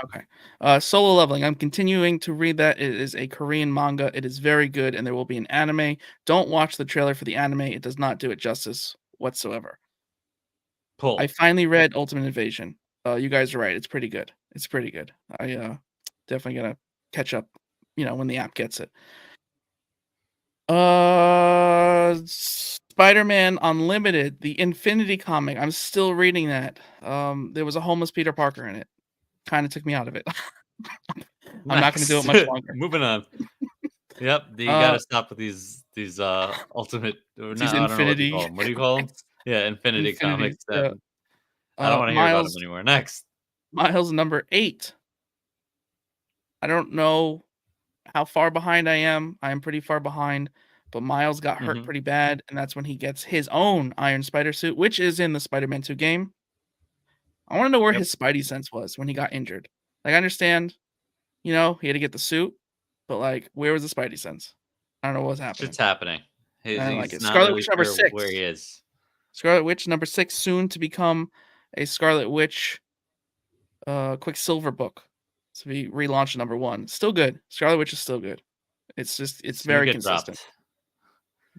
Okay. Solo Leveling. I'm continuing to read that. It is a Korean manga. It is very good, and there will be an anime. Don't watch the trailer for the anime. It does not do it justice whatsoever. I Pull. finally read Ultimate Invasion. You guys are right. It's pretty good. It's pretty good. I definitely gonna catch up, when the app gets it. Spider-Man Unlimited, the Infinity comic. I'm still reading that. There was a homeless Peter Parker in it. Kind of took me out of it. I'm not gonna do it Next. much longer. Moving on. Yep, you got Uh, to stop with these ultimate. Or no, these I don't know what you Infinity call them. What do you call them? Yeah, Infinity Infinity. Comics. That Yeah. I don't want to hear about them Miles anymore. Next. Miles number 8. I don't know how far behind I am. I am pretty far behind, but Miles got hurt Hmm. pretty bad, and that's when he gets his own Iron Spider suit, which is in the Spider-Man 2 game. I want to know where Yep, his Spidey sense was when he got injured. Like, I understand, he had to get the suit, but like, where was the Spidey sense? I don't know what was happening. shit's happening. I don't like He's it. not Scarlet really Witch number sure where 6. he is. Scarlet Witch number 6, soon to become a Scarlet Witch Quicksilver book. To be relaunched number 1. Still good. Scarlet Witch is still good. It's Soon to very get consistent. dropped.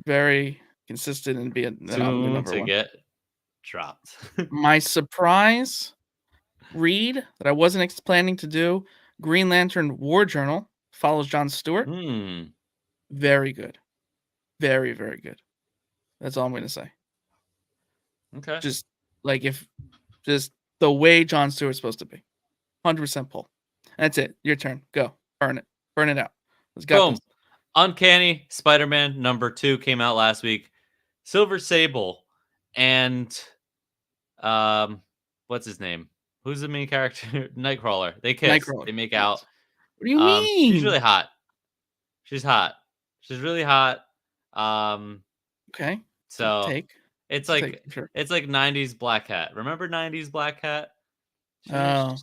Very consistent and be a new Soon number to 1. get dropped. My surprise read that I wasn't planning to do, Green Lantern War Journal, follows John Stewart. Hmm. Very good. Very, very good. That's all I'm gonna say. Okay. Just like just the way John Stewart's supposed to be. 100% pull. That's it. Your turn. Go. Burn it. Burn it out. Let's got Boom. this. Uncanny Spider-Man #2 came out last week. Silver Sable and what's his name? Who's the main character? Nightcrawler. They kiss. Nightcrawler. They make Yes. out. What do you She's really mean? hot. She's hot. She's really hot. Okay. So Take. it's Take, like sure. it's like 90s Black Cat. Remember 90s Black Cat? Oh,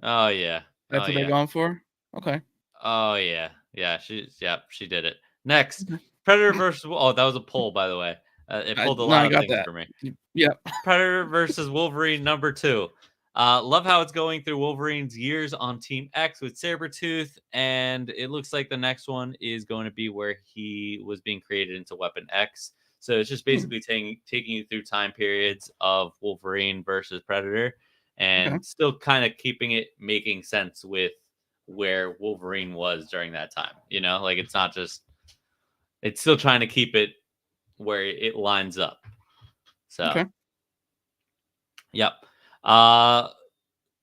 Oh yeah. that's Oh what they're yeah. going for? Okay. Oh yeah. Yeah, she did it. Next, Okay. Predator versus that was a poll, by the way. It pulled a No, lot I of got things that. for me. Yep. Predator versus Wolverine #2. Love how it's going through Wolverine's years on Team X with Sabretooth, and it looks like the next one is going to be where he was being created into Weapon X. So it's just basically taking you through time periods of Wolverine versus Predator, and Okay. still kind of keeping it making sense with where Wolverine was during that time. You know, like it's not just, it's still trying to keep it where it lines up. So, Okay. yep.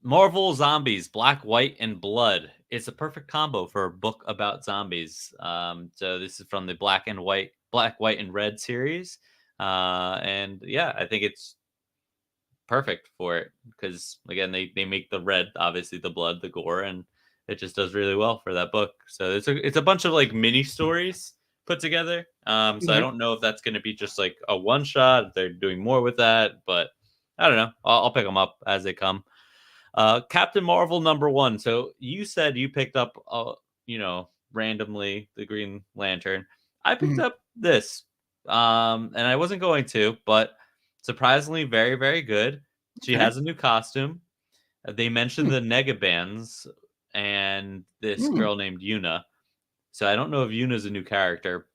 Marvel Zombies, Black, White, and Blood. It's a perfect combo for a book about zombies. So this is from the Black, White, and Red series. And yeah, I think it's perfect for it because again, they make the red, obviously the blood, the gore, and it just does really well for that book. So it's a bunch of like mini stories put together. So I Okay. don't know if that's going to be just like a one shot. If they're doing more with that, but I don't know. I'll pick them up as they come. Captain Marvel #1. So you said you picked up, randomly the Green Lantern. I picked Mhm. up this, and I wasn't going to, but surprisingly, very, very good. She Okay. has a new costume. They mentioned Hmm. the Negabans and this Hmm. girl named Yuna. So I don't know if Yuna's a new character.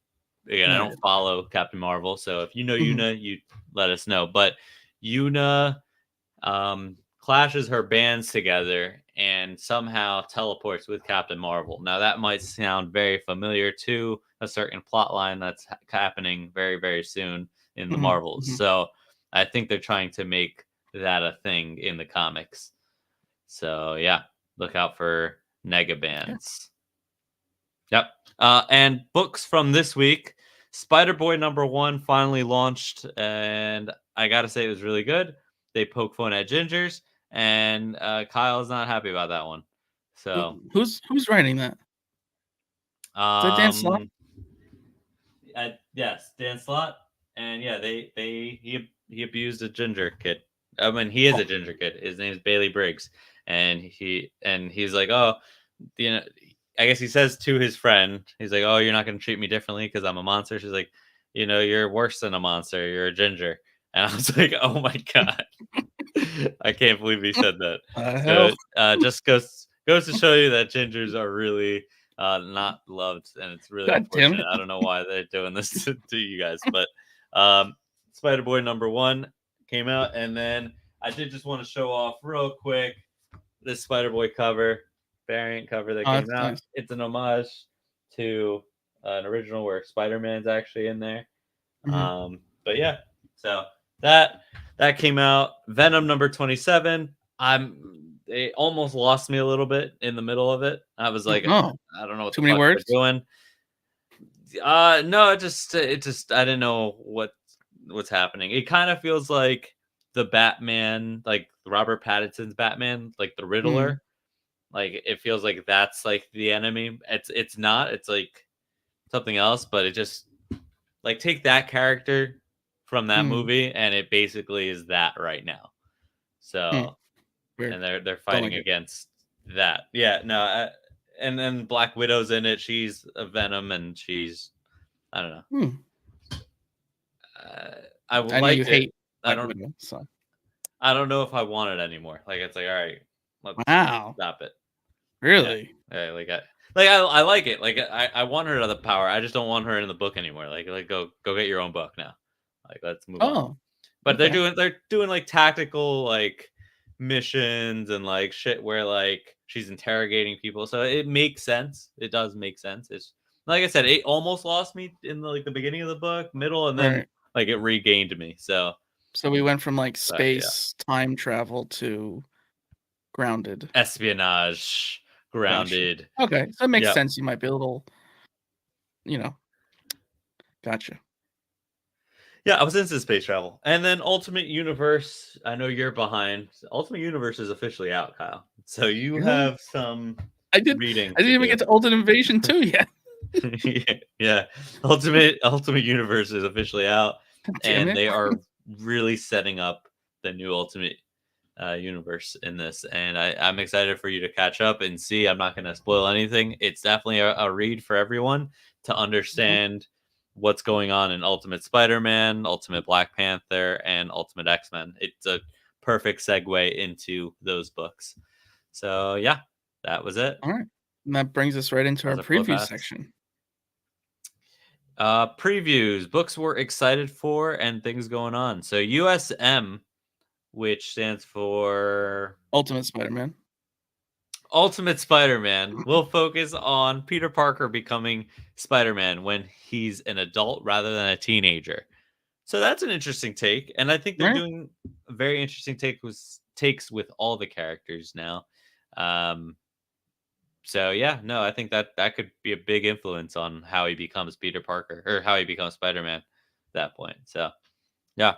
Again, I Right. don't follow Captain Marvel, so if you know Mhm. Yuna, you let us know. But Yuna clashes her bands together and somehow teleports with Captain Marvel. Now that might sound very familiar to a certain plot line that's happening very, very soon in the Mhm. Marvels. Mhm. So I think they're trying to make that a thing in the comics. So yeah, look out for Okay. Negabands. Yep. And books from this week. Spider Boy #1 finally launched, and I gotta say it was really good. They poke fun at Gingers, and Kyle's not happy about that one. So, Who's writing that? Is that Dan Slott? um, yes, Dan Slott, and yeah, he abused a ginger kid. I mean, he is Oh. a ginger kid. His name is Bailey Briggs, and he's like, oh, you know, I guess he says to his friend, he's like, "Oh, you're not going to treat me differently because I'm a monster." She's like, "You're worse than a monster. You're a ginger." And I was like, "Oh my god, I can't believe he said that." So Hell. just goes to show you that gingers are really not loved, and it's really God damn unfortunate. it. I don't know why they're doing this to you guys, but Spider Boy #1 came out, and then I did just want to show off real quick this Spider Boy cover, variant cover that Oh, came that's out. nice. It's an homage to an original where Spider Man's actually in there. Mhm. But yeah, so that came out. Venom #27. They almost lost me a little bit in the middle of it. I was like, Oh, I don't know what too the many fuck they're words? doing. No, it just I didn't know what's happening. It kind of feels like the Batman, like Robert Pattinson's Batman, like the Mm. Riddler. Like it feels like that's like the enemy. It's not. It's like something else, but it just like take that character from that Mm. movie and it basically is that right now. Hmm. So Weird. and they're Don't fighting like it. against that. Yeah, no, and then Black Widow's in it. She's a Venom and she's I don't know. Hmm. Uh, I I know you liked it. hate I Black don't Widow, so I don't know if I want it anymore. Like it's like, all right, let's wow. stop it. Yeah. Really? I like it. Like I want her to the power. I just don't want her in the book anymore. Like go get your own book now. Like let's move on. Oh, But okay. they're doing like tactical like missions and like shit where like she's interrogating people. So it makes sense. It does make sense. It's like I said, it almost lost me in the beginning of the book, middle, and then Right. like it regained me. So So we went from, like, but yeah. space time travel to grounded. Espionage, grounded. Okay, so it makes Yep. sense. You might be a little, gotcha. Yeah, I was into space travel. And then Ultimate Universe, I know you're behind. Ultimate Universe is officially out, Kyle. So you Really? have some I did. reading I to didn't even do. get to Ultimate Invasion 2 yet. Yeah. Ultimate Universe is officially out, Damn and it! they are really setting up the new Ultimate universe in this, and I'm excited for you to catch up and see. I'm not going to spoil anything. It's definitely a read for everyone to Mhm. understand what's going on in Ultimate Spider-Man, Ultimate Black Panther, and Ultimate X-Men. It's a perfect segue into those books. So yeah, that was it. All right, and that brings us right into That our was a flow preview past. section. Previews, books we're excited for, and things going on. So USM, which stands for Ultimate Spider-Man. Ultimate Spider-Man, will focus on Peter Parker becoming Spider-Man when he's an adult rather than a teenager. So that's an interesting take, and I think they're Right? doing a very interesting takes with all the characters now. Um, so yeah, no, I think that could be a big influence on how he becomes Peter Parker or how he becomes Spider-Man at that point. So yeah.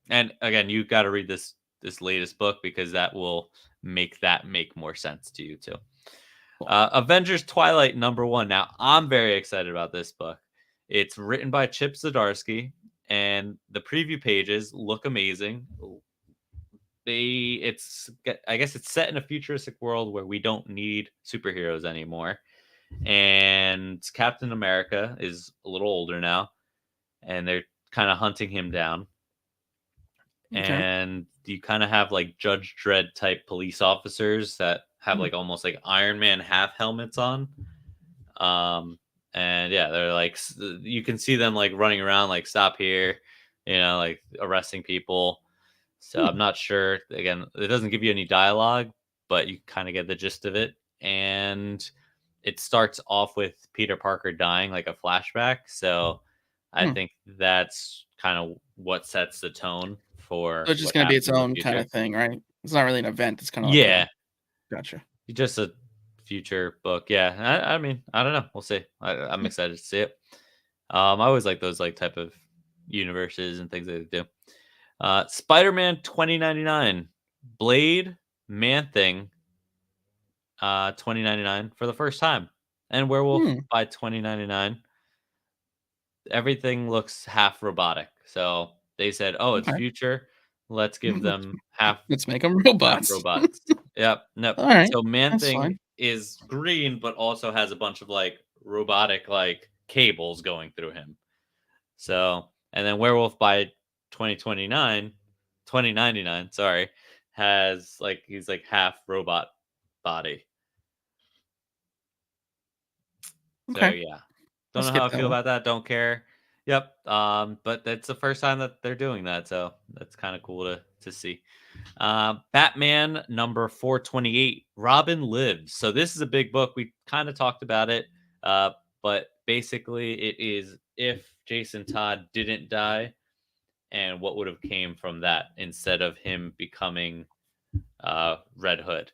And again, you got to read this latest book because that will make more sense to you too. Cool. Avengers Twilight #1. Now, I'm very excited about this book. It's written by Chip Zdarsky, and the preview pages look amazing. I guess it's set in a futuristic world where we don't need superheroes anymore, and Captain America is a little older now, and they're kind of hunting him down. Okay. And you kind of have like Judge Dredd type police officers that have Hmm. like almost like Iron Man half helmets on. Um, and yeah, they're like you can see them like running around, like stop here, like arresting people. So I'm Hmm. not sure. Again, it doesn't give you any dialogue, but you kind of get the gist of it. And it starts off with Peter Parker dying, like a flashback. So I Hmm. think that's kind of what sets the tone So for it's just what gonna be its happens in the own kind future. of thing, right? It's not really an event. It's kind of like a Yeah, gotcha. just a future book. Yeah, I mean, I don't know. We'll see. I'm Hmm. excited to see it. I always like those like type of universes and things that they do. Spider-Man 2099, Blade, Man Thing, 2099 for the first time, and Werewolf Hmm. by 2099. Everything looks half robotic. So they said, "Oh, it's Okay. future. Let's give them Let's make them half robots. robots." Yep. Nope. All right, So Man that's Thing fine. is green, but also has a bunch of like robotic like cables going through him. So, and then Werewolf by 2029, 2099, sorry, has like he's like half robot body. So Okay, yeah. I'll Don't know how skip I that feel one. about that, don't care. Yep. But that's the first time that they're doing that, so that's kind of cool to see. Batman number 428, Robin Lives. So this is a big book. We kind of talked about it. But basically it is if Jason Todd didn't die and what would have came from that instead of him becoming Red Hood.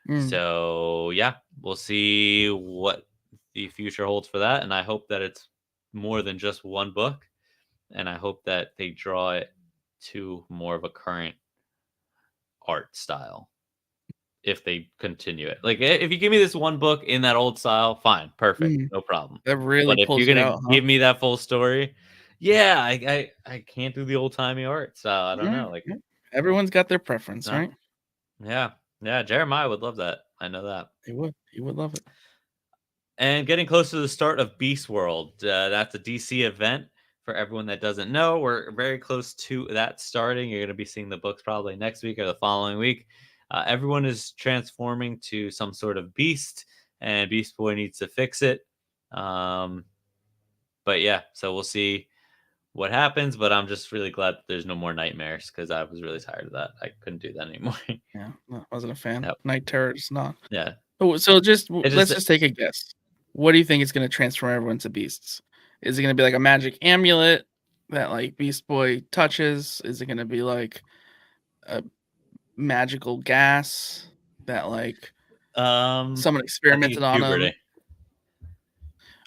Mm. So yeah, we'll see what the future holds for that, and I hope that it's more than just one book, and I hope that they draw it to more of a current art style if they continue it. Like if you give me this one book in that old style, fine, perfect, Mm. no problem. That really But if you're pulls you gonna out, huh? give me that full story, yeah, I can't do the old timey art style. I don't Alright, know, like yeah. Everyone's got their preference, no, right? yeah, yeah. Jeremiah would love that. I know that. He would. He would love it. And getting close to the start of Beast World. That's a DC event for everyone that doesn't know. We're very close to that starting. You're going to be seeing the books probably next week or the following week. Everyone is transforming to some sort of beast, and Beast Boy needs to fix it. Um, but yeah, so we'll see what happens. But I'm just really glad that there's no more nightmares because I was really tired of that. I couldn't do that anymore. Yeah, no, wasn't a fan. Yep. Night Terror's not. Yeah. Oh, so just It let's just just take a guess. What do you think is gonna transform everyone to beasts? Is it gonna be like a magic amulet that like Beast Boy touches? Is it gonna be like a magical gas that like Someone I think experimented it's on him. puberty.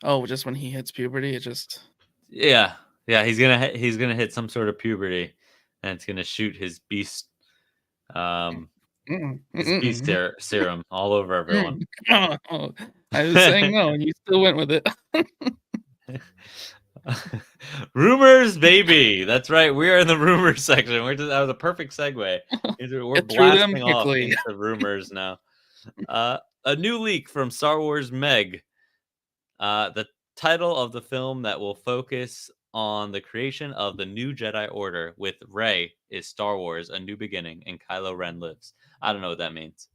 Oh, just when he hits puberty, it just Yeah, he's gonna hit some sort of puberty, and it's gonna shoot um mm-mm, his beast mm-mm, serum all over everyone. mm. Oh, I was saying no, and you still went with it. Rumors, baby. That's right. We are in the rumors section. That was a perfect segue. We're Get through them blasting off quickly. into rumors now. A new leak from Star Wars Meg. The title of the film that will focus on the creation of the new Jedi Order with Rey is Star Wars: A New Beginning, and Kylo Ren lives. I don't know what that means.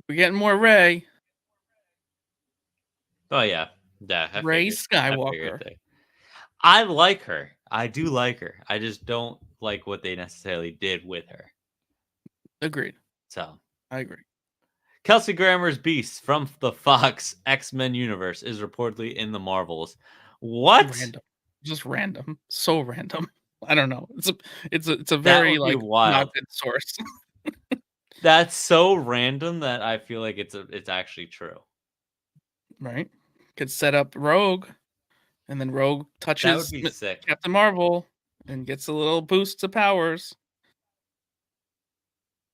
We're getting more Ray. Oh yeah, yeah. I Ray figured. I figured Skywalker. they. I like her. I do like her. I just don't like what they necessarily did with her. Agreed. So, I agree. Kelsey Grammer's Beast from the Fox X-Men universe is reportedly in the Marvels. What? Random. Just random. So random. I don't know. It's a That very would be like not wild. good source. That's so random that I feel like it's actually true. Right? Could set up Rogue, and then Rogue That would touches be sick. Captain Marvel and gets a little boost to powers.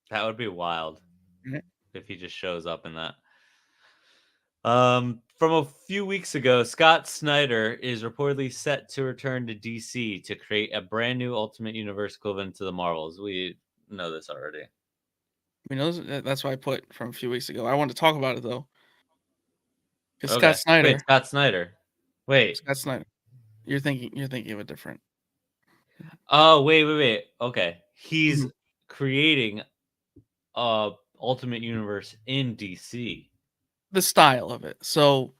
That would be wild Right? if he just shows up in that. From a few weeks ago, Scott Snyder is reportedly set to return to DC to create a brand new Ultimate Universe equivalent to the Marvels. We know this already. We know that's why I put from a few weeks ago. I want to talk about it though, because Okay. Scott Wait, Snyder. Scott Snyder. Wait. Scott Snyder. You're thinking of a different. Oh, wait. Okay. He's Mhm. creating a Ultimate Universe in DC. The style of it. So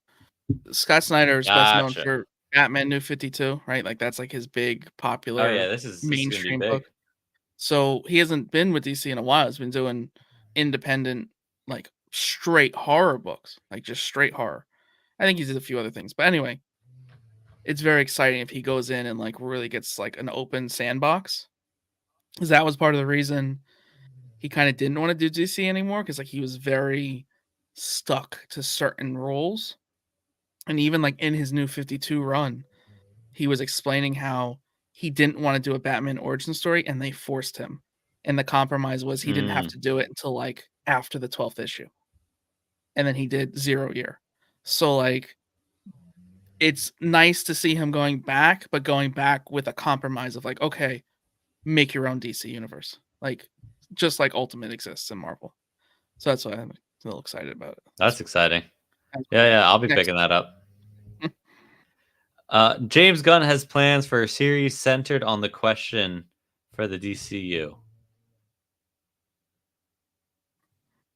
Scott Snyder is best known Gotcha. for Batman New 52, right? Like that's like his big Oh yeah, popular this is gonna be mainstream big. book. So he hasn't been with DC in a while. He's been doing independent, like straight horror books, like just straight horror. I think he did a few other things, but anyway, it's very exciting if he goes in and like really gets like an open sandbox. Because that was part of the reason he kind of didn't want to do DC anymore. Because like he was very stuck to certain roles, and even like in his New 52 run, he was explaining how he didn't want to do a Batman origin story and they forced him. And the compromise was he didn't have Mm, to do it until like after the 12th issue. And then he did 0 year. So like it's nice to see him going back, but going back with a compromise of like, okay, make your own DC universe. Like just like Ultimate exists in Marvel. So that's why I'm a little excited about it. that's exciting. That's cool. Yeah, I'll be Next. picking that up. James Gunn has plans for a series centered on the question for the DCU.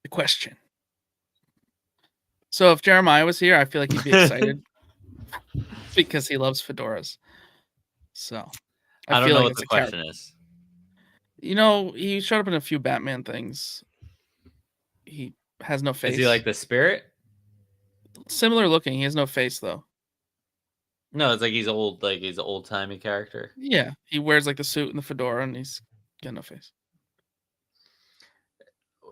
The question. So if Jeremiah was here, I feel like he'd be excited because he loves fedoras. So I I don't feel know like what it's the a character. question is. You know, he showed up in a few Batman things. He has no Is he like face. the spirit? Similar looking. He has no face though. No, it's like he's an old timey character. Yeah, he wears like the suit and the fedora, and he's got no face.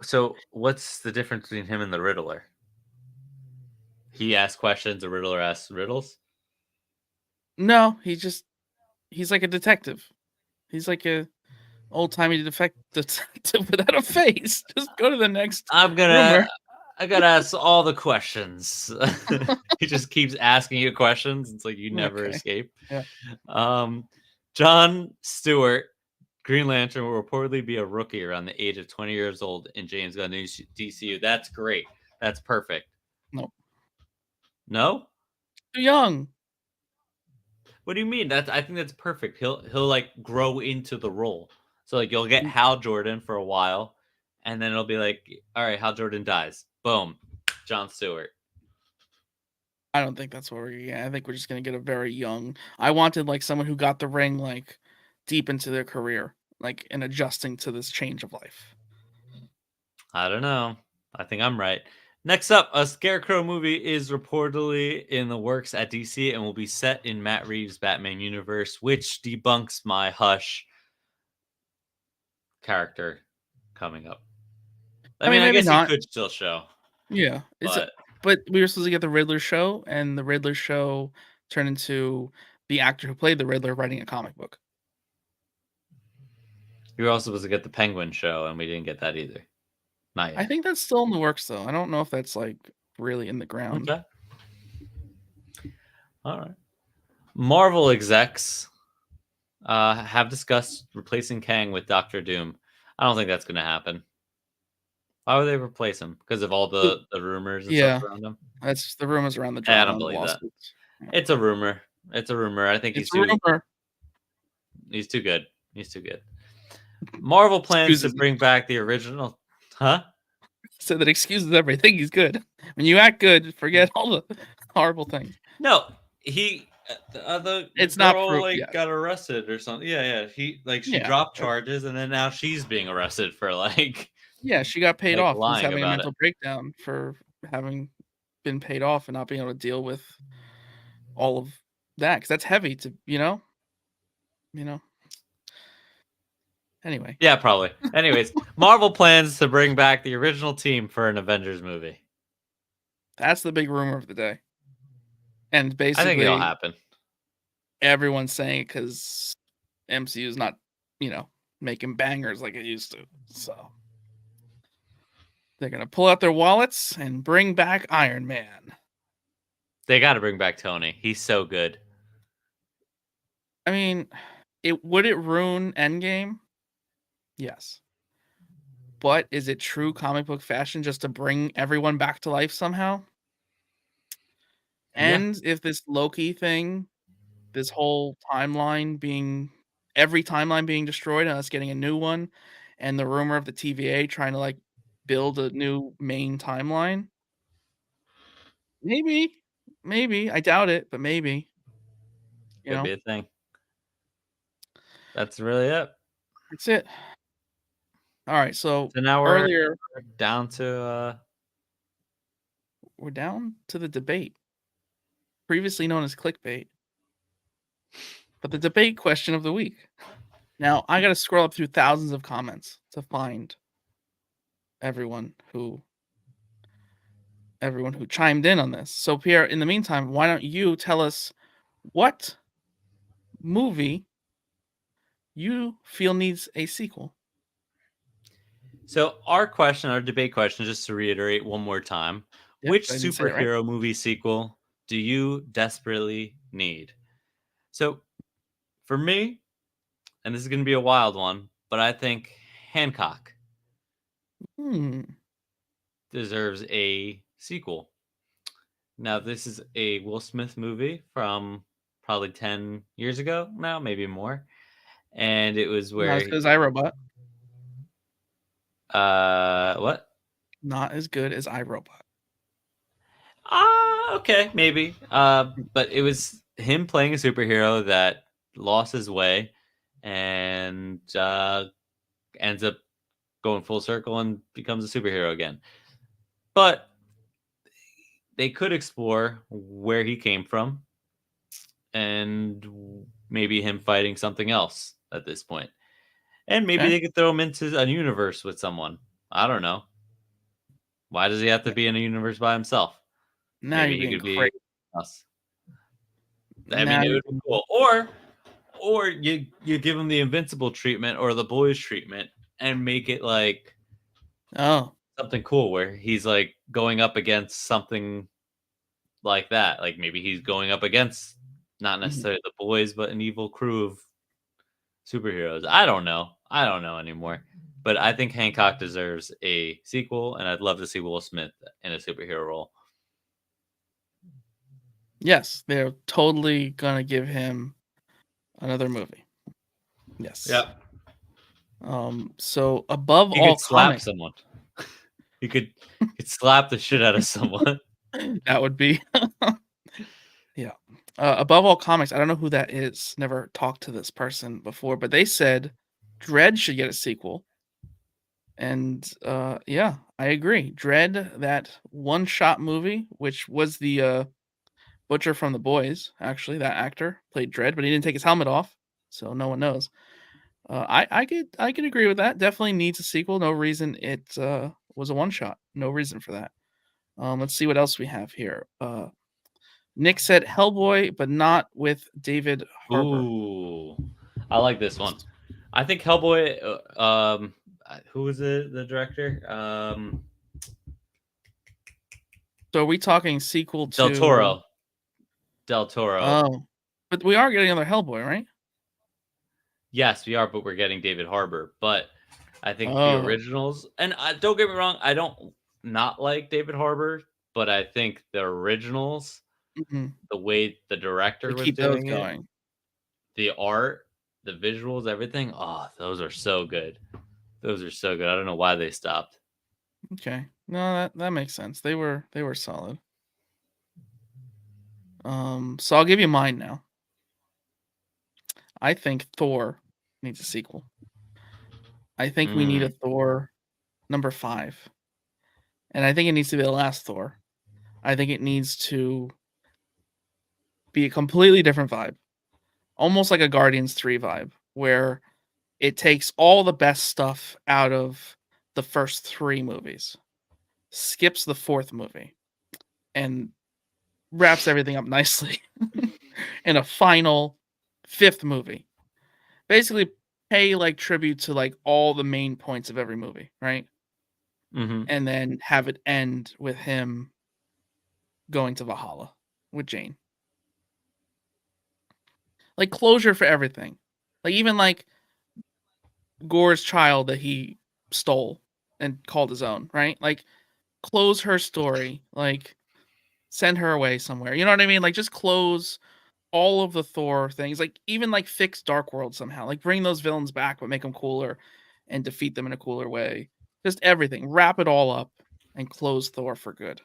So what's the difference between him and the Riddler? He asks questions, the Riddler asks riddles. No, he's like a detective. He's like a old timey detective without a face. Just go to the next I'm gonna rumor. I gotta ask all the questions. He just keeps asking you questions. It's like you never Okay. escape. Yeah. John Stewart, Green Lantern, will reportedly be a rookie around the age of 20 years old in James Gunn's DCU. That's great. That's perfect. No. No? Too young. What do you mean? I think that's perfect. He'll like grow into the role. So like you'll get Hal Jordan for a while, and then it'll be like, all right, Hal Jordan dies. Boom. John Stewart. I don't think that's what we're gonna get. I think we're just gonna get a very young. I wanted like someone who got the ring like deep into their career, like in adjusting to this change of life. I don't know. I think I'm right. Next up, a Scarecrow movie is reportedly in the works at DC and will be set in Matt Reeves' Batman universe, which debunks my Hush character coming up. I I mean, mean, I maybe guess he not. could still show, Yeah, but but we were supposed to get the Riddler show, and the Riddler show turned into the actor who played the Riddler writing a comic book. you were also supposed to get the Penguin show, and we didn't get that either. Not I yet. think that's still in the works, though. I don't know if that's like really in the ground. Okay. All right. Marvel execs have discussed replacing Kang with Doctor Doom. I don't think that's going to happen. Why would they replace him? Because of all Who- the rumors and stuff Yeah, around him? that's the rumors around the I drama don't and the believe that. lawsuits. Yeah. It's a rumor. It's a rumor. I think It's a rumor. he's too good. He's too good. Marvel plans to Excuses. bring back the original. Huh? So that excuses everything. He's good. When you act good, forget all the horrible things. No, he the It's not girl proof. like Yeah, got arrested or something. Yeah, yeah. She yeah, dropped charges and then now she's being arrested for yeah. She got paid like off. She's lying having a about it. mental breakdown for having been paid off and not being able to deal with all of that because that's heavy to you know. Anyway, Yeah, probably. Anyways, Marvel plans to bring back the original team for an Avengers movie. that's the big rumor of the day, and I think it'll basically happen. everyone's saying because MCU is not making bangers like it used to, so they're gonna pull out their wallets and bring back Iron Man. They got to bring back Tony. He's so good. I mean, would it ruin Endgame? Yes. But is it true comic book fashion just to bring everyone back to life somehow? Yeah. And if this Loki thing, this whole every timeline being destroyed and us getting a new one, and the rumor of the TVA trying to like build a new main timeline, maybe, maybe I doubt it, but maybe, you Could be know, a thing. That's really it. that's it. All right, so So now we're earlier down to we're down to the debate, previously known as clickbait, but the debate question of the week. Now, I gotta scroll up through thousands of comments to find everyone who chimed in on this. So, Pierre, in the meantime, why don't you tell us what movie you feel needs a sequel? so our debate question, just to reiterate one more time, Yep, which I didn't say it right. superhero movie sequel do you desperately need? So for me, and this is going to be a wild one, but I think Hancock Hmm. deserves a sequel. Now, this is a Will Smith movie from probably 10 years ago now, maybe more. And it was Not as where, good as iRobot. what? Not as good as iRobot. Okay, maybe. But it was him playing a superhero that lost his way and ends up going full circle and becomes a superhero again. But they could explore where he came from and maybe him fighting something else at this point. And maybe Okay. they could throw him into a universe with someone. I don't know. Why does he have to Yeah. be in a universe by himself? Now Maybe you're he being could crazy. be us. I mean, Now it you're would be being cool. Or you give him the invincible treatment or the boys treatment and make it like Oh. something cool where he's like going up against something like that. Like maybe he's going up against not Mhm. necessarily the boys, but an evil crew of superheroes. I don't know. I don't know anymore. But I think Hancock deserves a sequel, and I'd love to see Will Smith in a superhero role. Yes, they're totally gonna give him another movie. Yes. Yep. So above He could all slap comics, someone. He could slap the shit out of someone. that would be yeah. Above all comics, I don't know who that is. Never talked to this person before, but they said Dread should get a sequel. And yeah, I agree. Dread, that one-shot movie, which was the Butcher from The Boys, actually, that actor played Dread, but he didn't take his helmet off, so no one knows. I could agree with that. Definitely needs a sequel. No reason it was a one-shot. No reason for that. Let's see what else we have here. Nick said Hellboy, but not with David Harbour. Ooh, I like this one. I think Hellboy. Who was the director? So are we talking sequel to Del Toro. Del Toro. Oh, but we are getting another Hellboy, right? Yes, we are, but we're getting David Harbour. But I think the Oh. originals, and don't get me wrong, I don't not like David Harbour, but I think the originals, the way the director We was keep those doing it, going. the art, the visuals, everything. Oh, those are so good. Those are so good. I don't know why they stopped. Okay. No, that makes sense. They were solid. So I'll give you mine now. I think Thor needs a sequel. I think we need a Thor number 5. And I think it needs to be the last Thor. I think it needs to be a completely different vibe. Almost like a Guardians 3 vibe, where it takes all the best stuff out of the first 3 movies, skips the 4th movie, and wraps everything up nicely in a final 5th movie. Basically, pay like tribute to like all the main points of every movie, right? And then have it end with him going to Valhalla with Jane. Like closure for everything. Like even like Gore's child that he stole and called his own, right? Like close her story, like send her away somewhere. You know what I mean? Like just close all of the Thor things. Like even like fix Dark World somehow. Like bring those villains back but make them cooler and defeat them in a cooler way. Just everything. Wrap it all up and close Thor for good.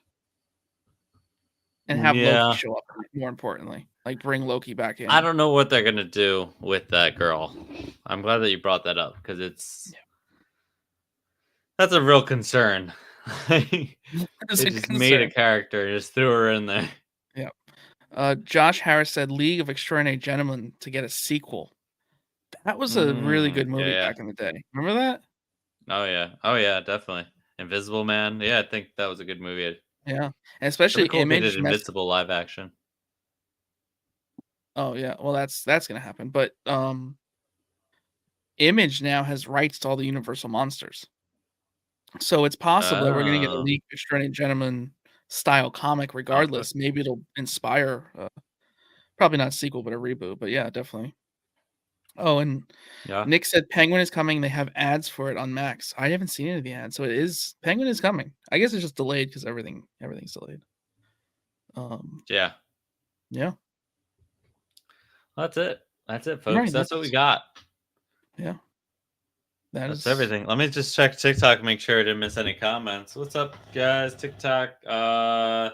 And have Loki show up, more importantly. Like bring Loki back in. I don't know what they're gonna do with that girl. I'm glad that you brought that up because that's a real concern. They just made a character and just threw her in there. Yeah. Josh Harris said League of Extraordinary Gentlemen to get a sequel. That was a really good movie back in the day. Remember that? Oh yeah, definitely. Invisible Man. Yeah, I think that was a good movie. Yeah, and especially Cool if they Image. did Invincible live action. Oh yeah, well that's gonna happen. But Image now has rights to all the Universal monsters, so it's possible that we're gonna get a League of Extraordinary Gentlemen style comic. Regardless, maybe it'll inspire probably not a sequel, but a reboot. But yeah, definitely. Oh, and Nick said Penguin is coming. They have ads for it on Max. I haven't seen any of the ads, so it is Penguin is coming. I guess it's just delayed because everything's delayed. Yeah. Yeah. That's it. That's it, folks. Right, That's what we got. Yeah. That's everything. Let me just check TikTok, make sure I didn't miss any comments. What's up, guys? TikTok. Yeah,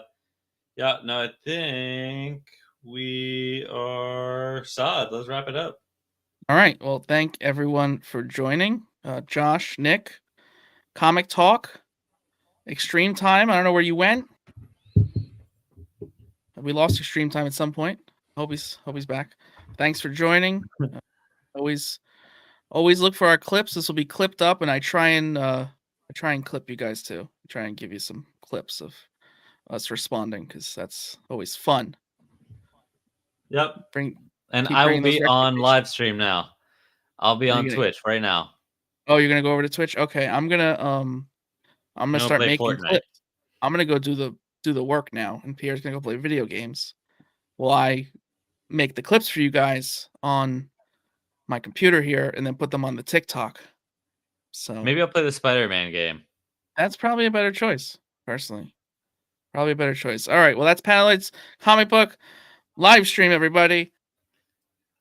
no, I think we are solid. Let's wrap it up. All right. Well, thank everyone for joining. Josh, Nick, Comic Talk, Extreme Time. I don't know where you went. We lost Extreme Time at some point. Hope he's back. Thanks for joining. Always look for our clips. This will be clipped up, and I try and clip you guys too. I try and give you some clips of us responding because that's always fun. Yep. And I will be on live stream now. I'll be on Twitch right now. Oh, you're gonna go over to Twitch? Okay, I'm gonna start making Fortnite. clips. I'm gonna go do the work now, and Pierre's gonna go play video games while I make the clips for you guys on my computer here, and then put them on the TikTok. So maybe I'll play the Spider-Man game. That's probably a better choice, personally. Probably a better choice. All right, well that's Panelites Comic Book live stream, everybody.